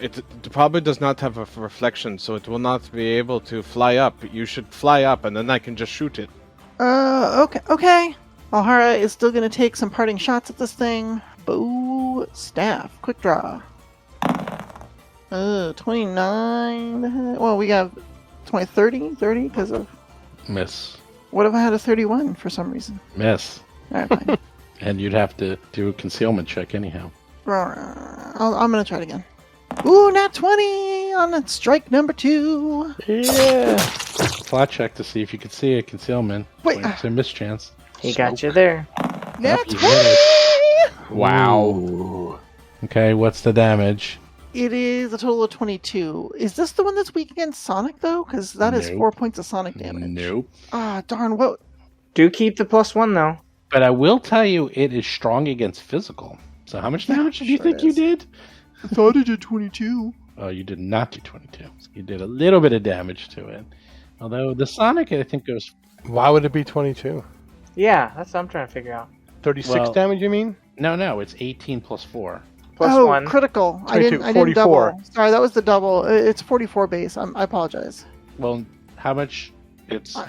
It probably does not have a reflection, so it will not be able to fly up. You should fly up, and then I can just shoot it. Okay. Alhara is still gonna take some parting shots at this thing. Bow, staff, quick draw. 29. Well, we got 20, 30? 30 because of... Miss. What if I had a 31 for some reason? Miss. Alright, fine. And you'd have to do a concealment check anyhow. I'm gonna try it again. Ooh, nat 20 on that strike number 2. Yeah. Flat check to see if you can see a concealment. Wait. 20% mischance. He got you there. Nat you 20! hit Wow. Ooh. Okay, what's the damage? It is a total of 22. Is this the one that's weak against Sonic, though? Because that is Nope. 4 points of Sonic damage. Nope. Ah, darn, what? Do keep the +1, though. But I will tell you, it is strong against physical. So how much damage did you sure think it you is. did? I thought it did 22. Oh, you did not do 22. You did a little bit of damage to it. Although the Sonic, I think, goes... Why would it be 22? Yeah, that's what I'm trying to figure out. 36 Well- damage, you mean? No, it's 18 plus 4. +1. Critical. I 22, didn't 44. double. Sorry, that was the double. It's 44 base. I apologize. Well, how much... It's... I-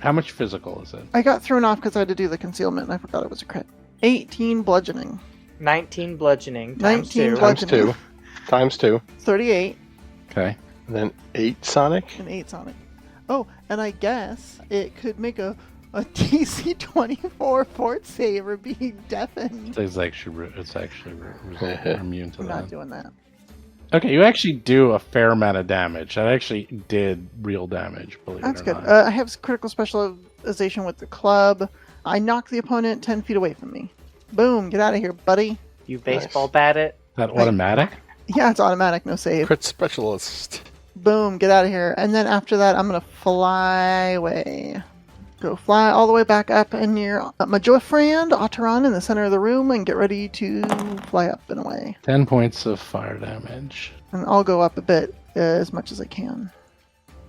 How much physical is it? I got thrown off because I had to do the concealment, and I forgot it was a crit. 18 bludgeoning. 19 bludgeoning times 19 2. bludgeoning. Times 2. 38 Okay. And then 8 Sonic. and 8 Sonic. Oh, and I guess it could make a DC 24 fort save or be deafened. It's actually immune to I'm not that. doing that. Okay, you actually do a fair amount of damage. That actually did real damage, believe That's it or good. not. I have critical specialization with the club. I knock the opponent 10 feet away from me. Boom, get out of here, buddy. You baseball bat it. That automatic? Yeah, it's automatic, no save. Crit specialist. Boom, get out of here. And then after that, I'm going to fly away. Go fly all the way back up and near my joy friend, Otteron, in the center of the room, and get ready to fly up and away. 10 points of fire damage. And I'll go up a bit, as much as I can.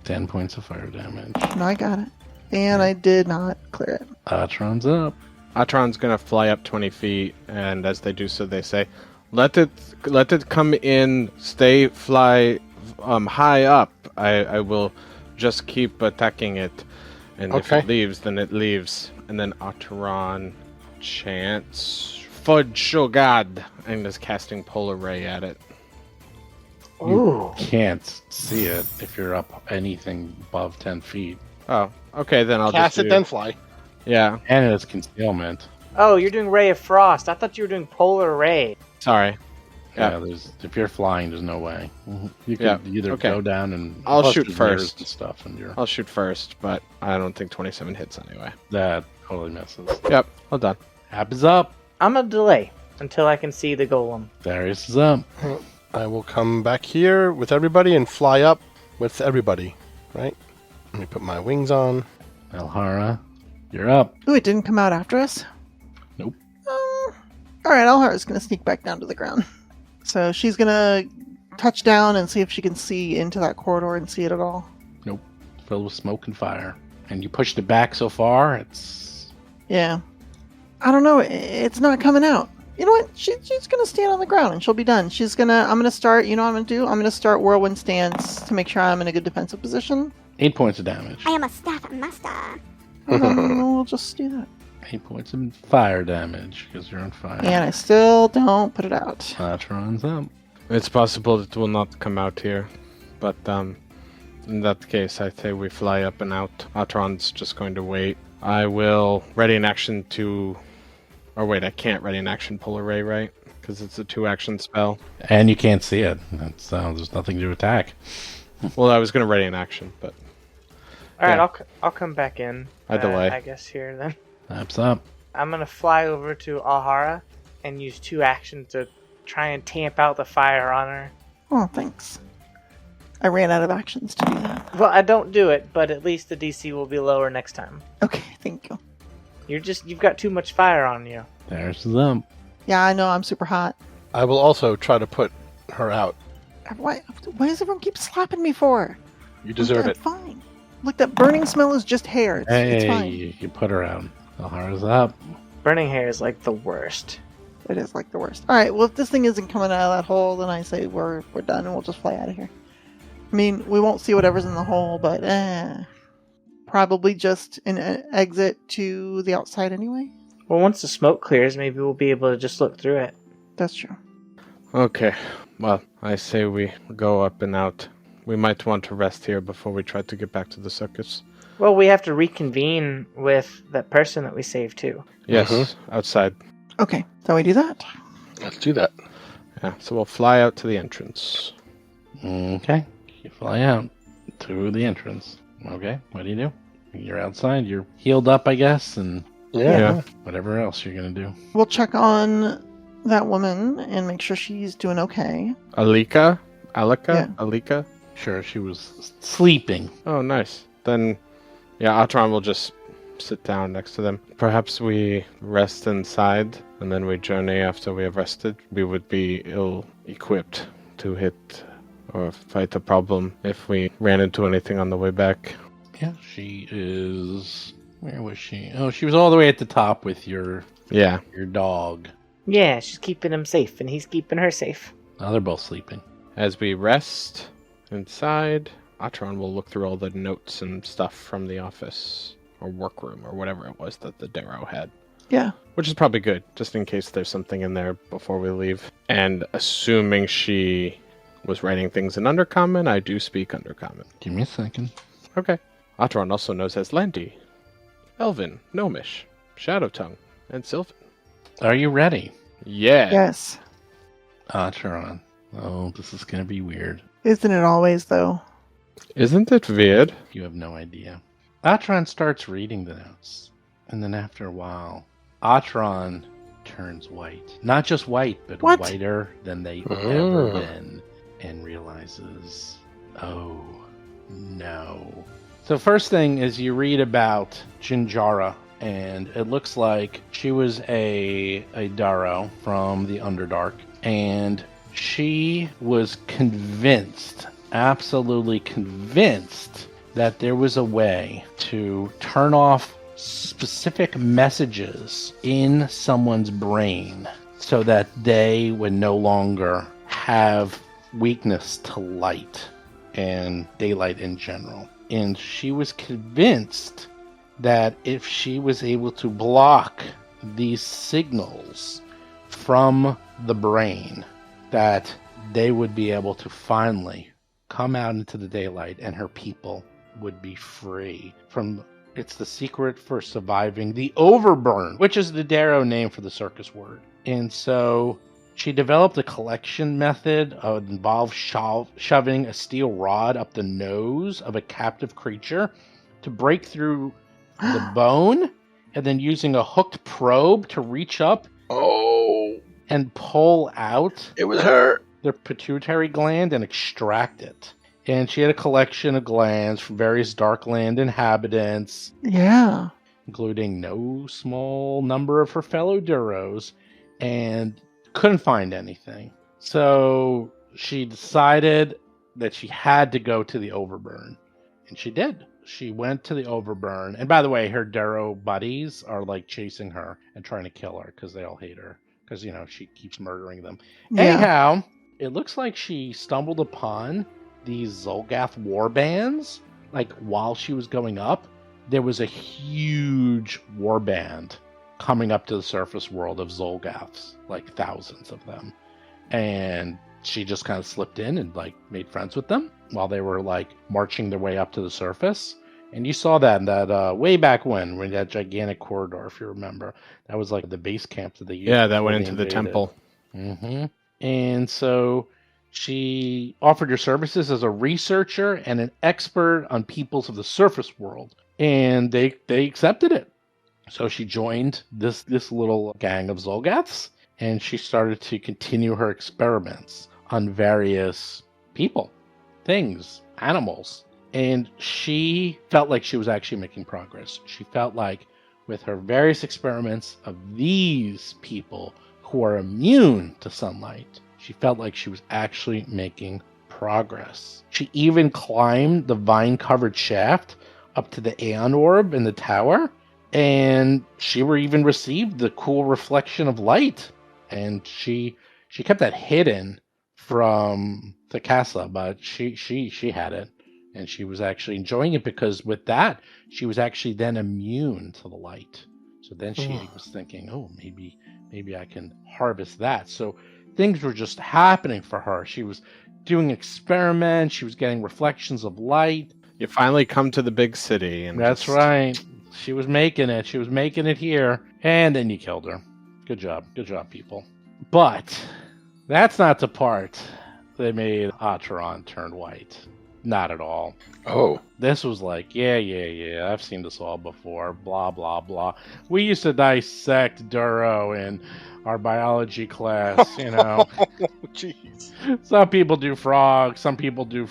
10 points of fire damage. And I got it. And I did not clear it. Atron's up. Atron's gonna fly up 20 feet, and as they do so, they say, "Let it come in. Fly high up. I will just keep attacking it, and if Okay. it leaves, then it leaves." And then Atron chants, "Fudge, oh God!" and is casting Polar Ray at it. Ooh. Can't see it if you're up anything above 10 feet. Oh, okay, then I'll Cast just it, do... then fly. Yeah, And it's concealment. Oh, you're doing Ray of Frost. I thought you were doing Polar Ray. sorry. Yeah, if you're flying, there's no way. You Yeah, can either okay. go down and I'll plus shoot there's mirrors first. and stuff, and I'll shoot first, but I don't think 27 hits anyway. that totally misses. Yep, well done. Hap is up. I'm gonna delay until I can see the golem. Darius is up. I will come back here with everybody and fly up with everybody. Right? Let me put my wings on. Elhara, you're up. Ooh, it didn't come out after us? Nope. Alright, Alhara's going to sneak back down to the ground. So she's going to touch down and see if she can see into that corridor and see it at all. Nope. Filled with smoke and fire. And you pushed it back so far, it's... Yeah. I don't know, it's not coming out. You know what? She's going to stand on the ground and she'll be done. I'm going to start, you know what I'm going to do? I'm going to start Whirlwind Stance to make sure I'm in a good defensive position. 8 points of damage. I am a staff master. And then we'll just do that. 8 points of fire damage, because you're on fire. And I still don't put it out. Atron's up. It's possible it will not come out here, but in that case, I say we fly up and out. Atron's just going to wait. I will ready an action to... Or wait, I can't ready an action Polar Ray, right? Because it's a 2-action spell. And you can't see it. That's, there's nothing to attack. Well, I was going to ready an action, but All right, Yeah. I'll come back in. I delay. I guess here then. Hap's up. I'm gonna fly over to Alhara and use 2 actions to try and tamp out the fire on her. Oh, thanks. I ran out of actions to do that. Well, I don't do it, but at least the DC will be lower next time. Okay, thank you. You've got too much fire on you. Darius is up. Yeah, I know, I'm super hot. I will also try to put her out. Why does everyone keep slapping me for? You deserve I'm it. fine. Look, that burning smell is just hair. It's Hey, fine. you put her out. Elhara's up. Burning hair is like the worst. It is like the worst. Alright, well, if this thing isn't coming out of that hole, then I say we're done and we'll just fly out of here. I mean, we won't see whatever's in the hole, but probably just an exit to the outside anyway. Well, once the smoke clears, maybe we'll be able to just look through it. That's true. okay. Well, I say we go up and out. We might want to rest here before we try to get back to the circus. Well, we have to reconvene with that person that we saved too. Yes, outside. Okay, so we do that. Let's do that. Yeah, so we'll fly out to the entrance. Okay. You fly out to the entrance. Okay, what do you do? You're outside, you're healed up, I guess, and Yeah. whatever else you're going to do. We'll check on that woman and make sure she's doing okay. Alika? Yeah. Alika? Sure, she was sleeping. Oh, nice. Then, yeah, Atron will just sit down next to them. Perhaps we rest inside, and then we journey after we have rested. We would be ill-equipped to hit or fight a problem if we ran into anything on the way back. Yeah, she is... Where was she? Oh, she was all the way at the top with your Yeah. dog. Yeah, she's keeping him safe, and he's keeping her safe. Now they're both sleeping. As we rest inside, Atron will look through all the notes and stuff from the office or workroom or whatever it was that the Darrow had. Yeah. Which is probably good, just in case there's something in there before we leave. And assuming she was writing things in Undercommon, I do speak Undercommon. Give me a second. Okay. Atron also knows as Landy, Elven, Gnomish, Shadow Tongue, and Sylvan. Are you ready? Yeah. Yes. Atron. Oh, this is going to be weird. Isn't it always, though? Isn't it weird? You have no idea. Atron starts reading the notes. And then after a while, Atron turns white. Not just white, but What? whiter than they've ever been. And realizes, oh, no. So first thing is you read about Jinjara, and it looks like she was a Darrow from the Underdark, and she was convinced, absolutely convinced, that there was a way to turn off specific messages in someone's brain so that they would no longer have weakness to light and daylight in general. And she was convinced that if she was able to block these signals from the brain, that they would be able to finally come out into the daylight and her people would be free from... It's the secret for surviving the overburn, which is the Darrow name for the circus word. And so she developed a collection method that involved shoving a steel rod up the nose of a captive creature to break through the bone, and then using a hooked probe to reach up and pull out It was her. their pituitary gland and extract it. And she had a collection of glands from various Darkland inhabitants, Yeah. including no small number of her fellow Duros, and couldn't find anything. So she decided that she had to go to the Overburn, and she did. She went to the Overburn, and by the way, her Duro buddies are like chasing her and trying to kill her because they all hate her because, you know, she keeps murdering them. Yeah. Anyhow, it looks like she stumbled upon these Zolgath warbands. Like, while she was going up, there was a huge warband coming up to the surface world of Zolgaths, like thousands of them. And she just kind of slipped in and like made friends with them while they were like marching their way up to the surface. And you saw that in that way back when that gigantic corridor, if you remember. That was like the base camp that they used. Yeah, that before went they into the invaded. temple. Mm-hmm. And so she offered her services as a researcher and an expert on peoples of the surface world. And they accepted it. So she joined this little gang of Zolgaths, and she started to continue her experiments on various people, things, animals. And she felt like she was actually making progress. She felt like with her various experiments of these people who are immune to sunlight, she felt like she was actually making progress. She even climbed the vine-covered shaft up to the Aeon Orb in the tower, and she even received the cool reflection of light. And she kept that hidden from Thekassa, but she had it, and she was actually enjoying it because with that, she was actually then immune to the light. So then she was thinking, oh, maybe I can harvest that. So things were just happening for her. She was doing experiments. She was getting reflections of light. You finally come to the big city. And That's right. She was making it. She was making it here. And then you killed her. Good job. Good job, people. But that's not the part that made Acheron turn white. Not at all. Oh. This was like, yeah, I've seen this all before, blah, blah, blah. We used to dissect Duro in our biology class, you know. Jeez. Some people do frogs, some people do,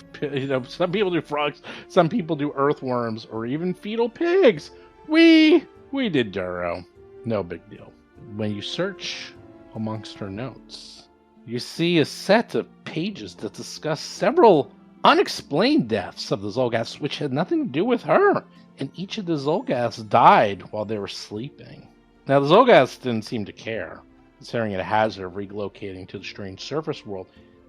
some people do frogs, some people do earthworms, or even fetal pigs. We did Duro. No big deal. When you search amongst her notes, you see a set of pages that discuss several unexplained deaths of the Zolgaths, which had nothing to do with her. And each of the Zolgaths died while they were sleeping. Now, the Zolgaths didn't seem to care, considering it a hazard of relocating to the strange surface world.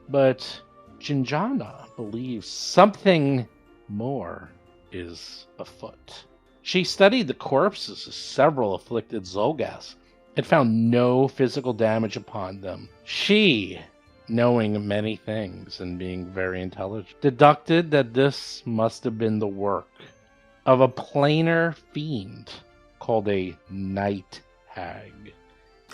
But Jinjana believes something more is afoot. She studied the corpses of several afflicted Zolgaths and found no physical damage upon them. She, knowing many things and being very intelligent, deducted that this must have been the work of a planar fiend called a night hag.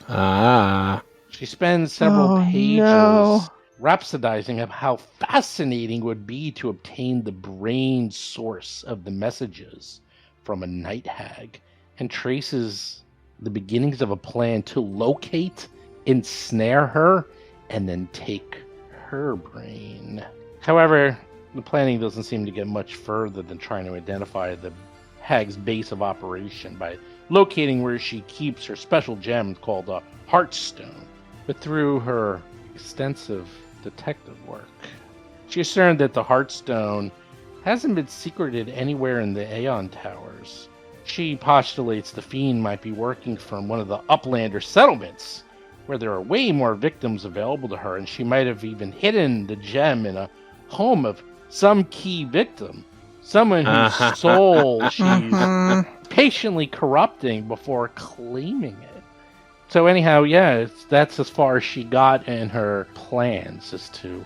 Ah. She spends several pages no. rhapsodizing of how fascinating it would be to obtain the brain source of the messages from a night hag, and traces the beginnings of a plan to locate, ensnare her, and then take her brain. However, the planning doesn't seem to get much further than trying to identify the hag's base of operation by locating where she keeps her special gem called a Heartstone. But through her extensive detective work, she discerned that the Heartstone hasn't been secreted anywhere in the Aeon Towers. She postulates the fiend might be working from one of the Uplander settlements, where there are way more victims available to her, and she might have even hidden the gem in a home of some key victim, someone whose soul she's patiently corrupting before claiming it. So anyhow, yeah, that's as far as she got in her plans, is to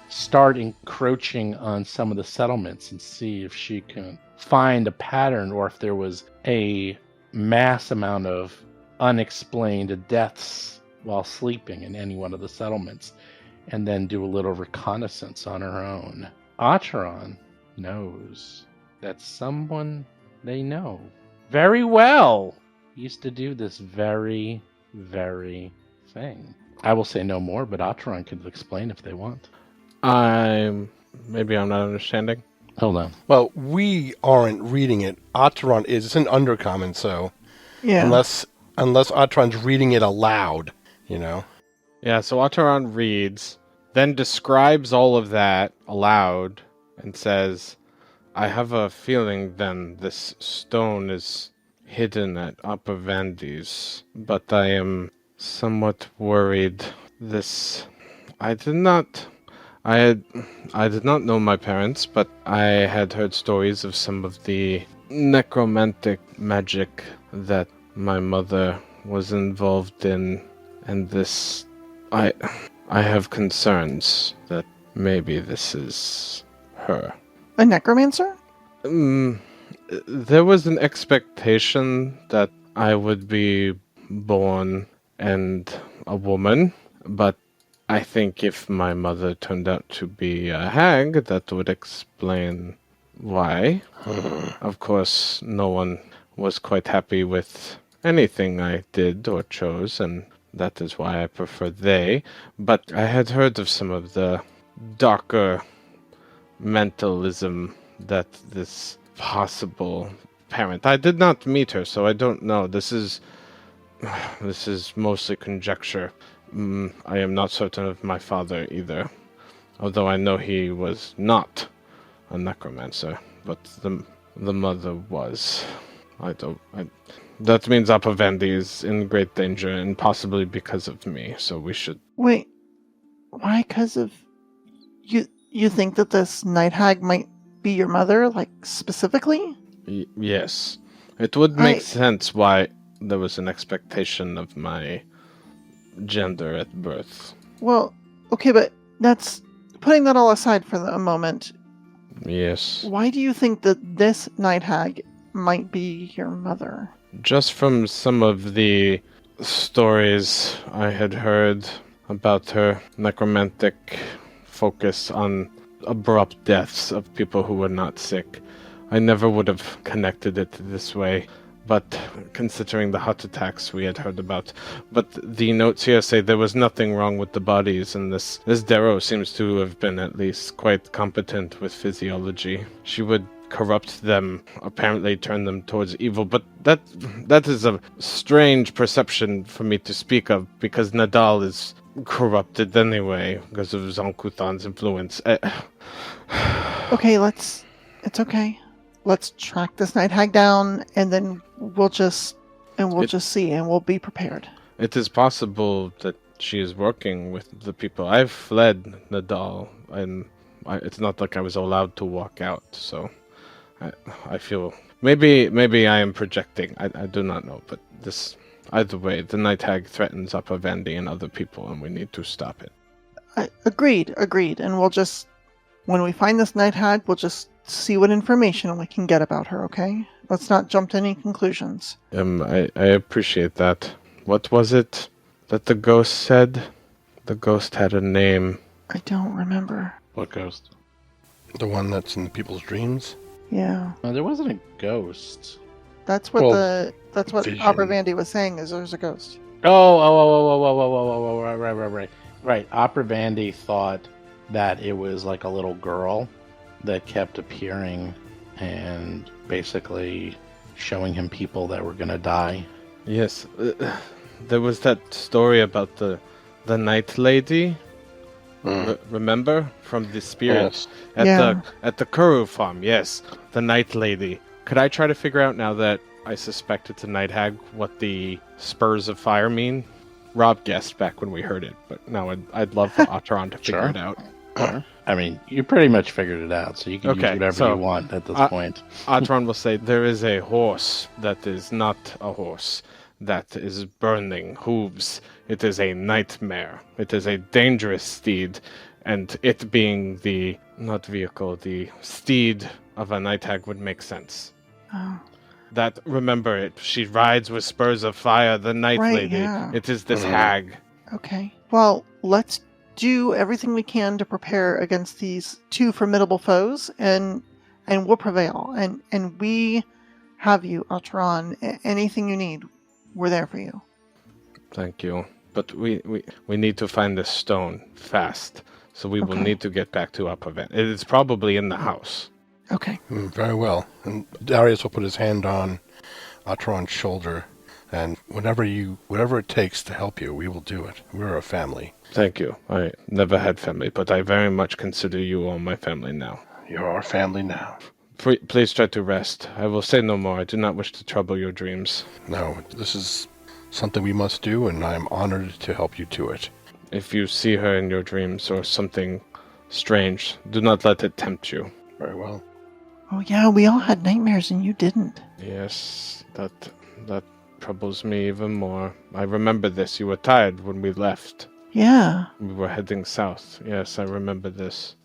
start encroaching on some of the settlements and see if she can find a pattern or if there was a mass amount of unexplained deaths while sleeping in any one of the settlements, and then do a little reconnaissance on her own. Acheron knows that someone they know very well used to do this very, very thing. I will say no more, but Acheron could explain if they want. Maybe I'm not understanding. Hold on. Well, we aren't reading it. Acheron is. It's an undercommon, so Yeah. unless Acheron's reading it aloud, Yeah, so Ataran reads, then describes all of that aloud, and says, I have a feeling then this stone is hidden at Upper Vandy's, but I am somewhat worried. I did not know my parents, but I had heard stories of some of the necromantic magic that my mother was involved in, and I have concerns that maybe this is her. A necromancer? There was an expectation that I would be born and a woman, but I think if my mother turned out to be a hag, that would explain why. Of course, no one was quite happy with anything I did or chose, and that is why I prefer they. But I had heard of some of the darker mentalism that this possible parent. I did not meet her, so I don't know. This is mostly conjecture. I am not certain of my father either, although I know he was not a necromancer, but the mother was. That means Upper Vandy is in great danger, and possibly because of me, so we should... Wait, why? Because of... You think that this night hag might be your mother, like, specifically? Yes. It would make sense why there was an expectation of my gender at birth. Well, okay, but that's... Putting that all aside for a moment, Yes. why do you think that this night hag might be your mother? Just from some of the stories I had heard about her necromantic focus on abrupt deaths of people who were not sick, I never would have connected it this way. But considering the heart attacks we had heard about, but the notes here say there was nothing wrong with the bodies, and this Darrow seems to have been at least quite competent with physiology. She would corrupt them, apparently turn them towards evil, but that is a strange perception for me to speak of, because Nadal is corrupted anyway, because of Zonkuthan's influence. Okay, it's okay. Let's track this night hag down, and then we'll just see, and we'll be prepared. It is possible that she is working with the people. I've fled Nadal, and it's not like I was allowed to walk out, so I feel... Maybe I am projecting. I do not know, but either way, the night hag threatens Upper Vandy and other people, and we need to stop it. Agreed, and we'll just... When we find this night hag, we'll just see what information we can get about her, okay? Let's not jump to any conclusions. I appreciate that. What was it that the ghost said? The ghost had a name. I don't remember. What ghost? The one that's in people's dreams? Yeah. There wasn't a ghost. That's what Well, that's what vision. Opera Vandy was saying. Is there's a ghost? Right. Opera Vandy thought that it was like a little girl that kept appearing and basically showing him people that were gonna die. Yes, there was that story about the Night Lady. Remember from the spirit at the Kuru farm? Yes, the Night Lady. Could I try to figure out now that I suspect it's a night hag what the spurs of fire mean? Rob guessed back when we heard it, but now I'd love for Atron to figure it out. I mean, you pretty much figured it out, so you can use whatever you want at this point. Atron will say, there is a horse that is not a horse, that is burning hooves. It is a nightmare. It is a dangerous steed, and it being the, not vehicle, the steed of a night hag would make sense. Oh. That, remember it, she rides with spurs of fire, the Night Lady. Yeah. It is this hag. Okay. Well, let's do everything we can to prepare against these two formidable foes, and we'll prevail. And we have you, Atron. Anything you need, we're there for you. Thank you. But we need to find this stone fast. So we will need to get back to Upper Van. It is probably in the house. Okay. Very well. And Darius will put his hand on Atron's shoulder, and whatever it takes to help you, we will do it. We're a family. Thank you. I never had family, but I very much consider you all my family now. You're our family now. Please try to rest. I will say no more. I do not wish to trouble your dreams. No, this is something we must do, and I am honored to help you to it. If you see her in your dreams or something strange, do not let it tempt you. Very well. Oh yeah, we all had nightmares and you didn't. Yes, that troubles me even more. I remember this. You were tired when we left. Yeah. We were heading south. Yes, I remember this.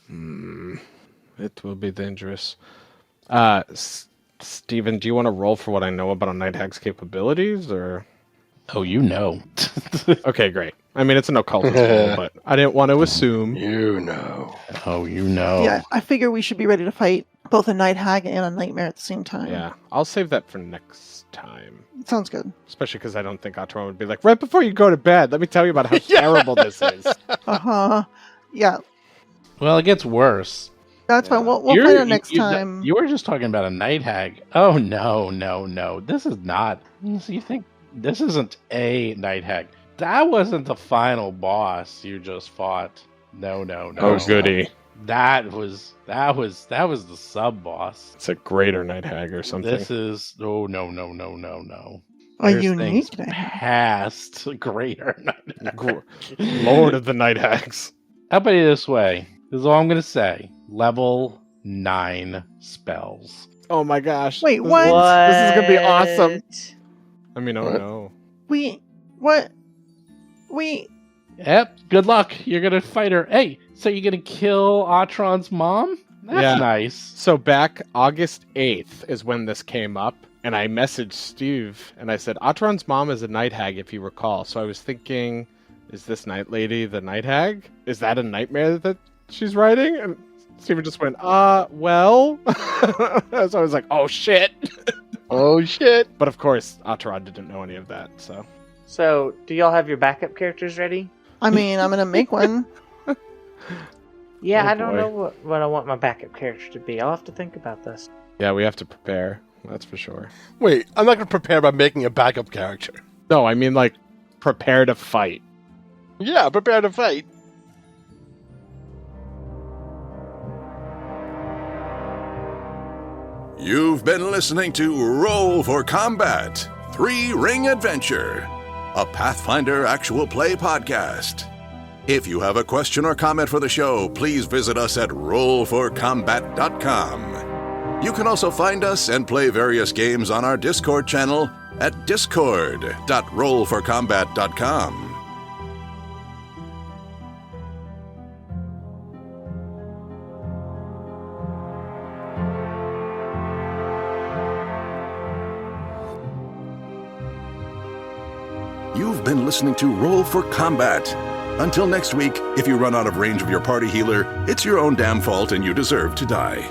It will be dangerous. Steven, do you want to roll for what I know about a night hag's capabilities, or? Oh, you know. Okay, great. I mean, it's an occultist roll, but I didn't want to assume. You know. Oh, you know. Yeah, I figure we should be ready to fight both a night hag and a nightmare at the same time. Yeah, I'll save that for next time. Sounds good. Especially because I don't think Atron would be like, right before you go to bed, let me tell you about how terrible this is. Uh-huh. Yeah, Well, it gets worse. that's fine. We'll fight it next time. You were just talking about a night hag. Oh, no. This is not. So you think this isn't a night hag. That wasn't the final boss you just fought. No. Oh, goody. That was the sub boss. It's a greater night hag or something. This is no. A There's unique things night hag. past greater night hag. Lord of the night hags. How about it this way? This is all I'm gonna say. Level 9 spells. Oh my gosh. Wait, what? This is gonna be awesome. I mean, oh What? no. What? Yep. Good luck. You're gonna fight her. Hey, so you're gonna kill Atron's mom? That's Yeah. nice. So back August 8th is when this came up, and I messaged Steve, and I said, Atron's mom is a night hag, if you recall. So I was thinking, is this night lady the night hag? Is that a nightmare that she's writing? And Steven just went, well. So I was like, oh shit. Oh, shit. But of course, Atron didn't know any of that, so. So, do y'all have your backup characters ready? I mean, I'm gonna make one. Yeah, Oh, I don't boy. know what I want my backup character to be. I'll have to think about this. Yeah, we have to prepare. That's for sure. Wait, I'm not going to prepare by making a backup character. No, I mean, like, prepare to fight. Yeah, prepare to fight. You've been listening to Roll for Combat 3-Ring Adventure, a Pathfinder actual play podcast. If you have a question or comment for the show, please visit us at rollforcombat.com. You can also find us and play various games on our Discord channel at discord.rollforcombat.com. You've been listening to Roll for Combat. Until next week, if you run out of range of your party healer, it's your own damn fault and you deserve to die.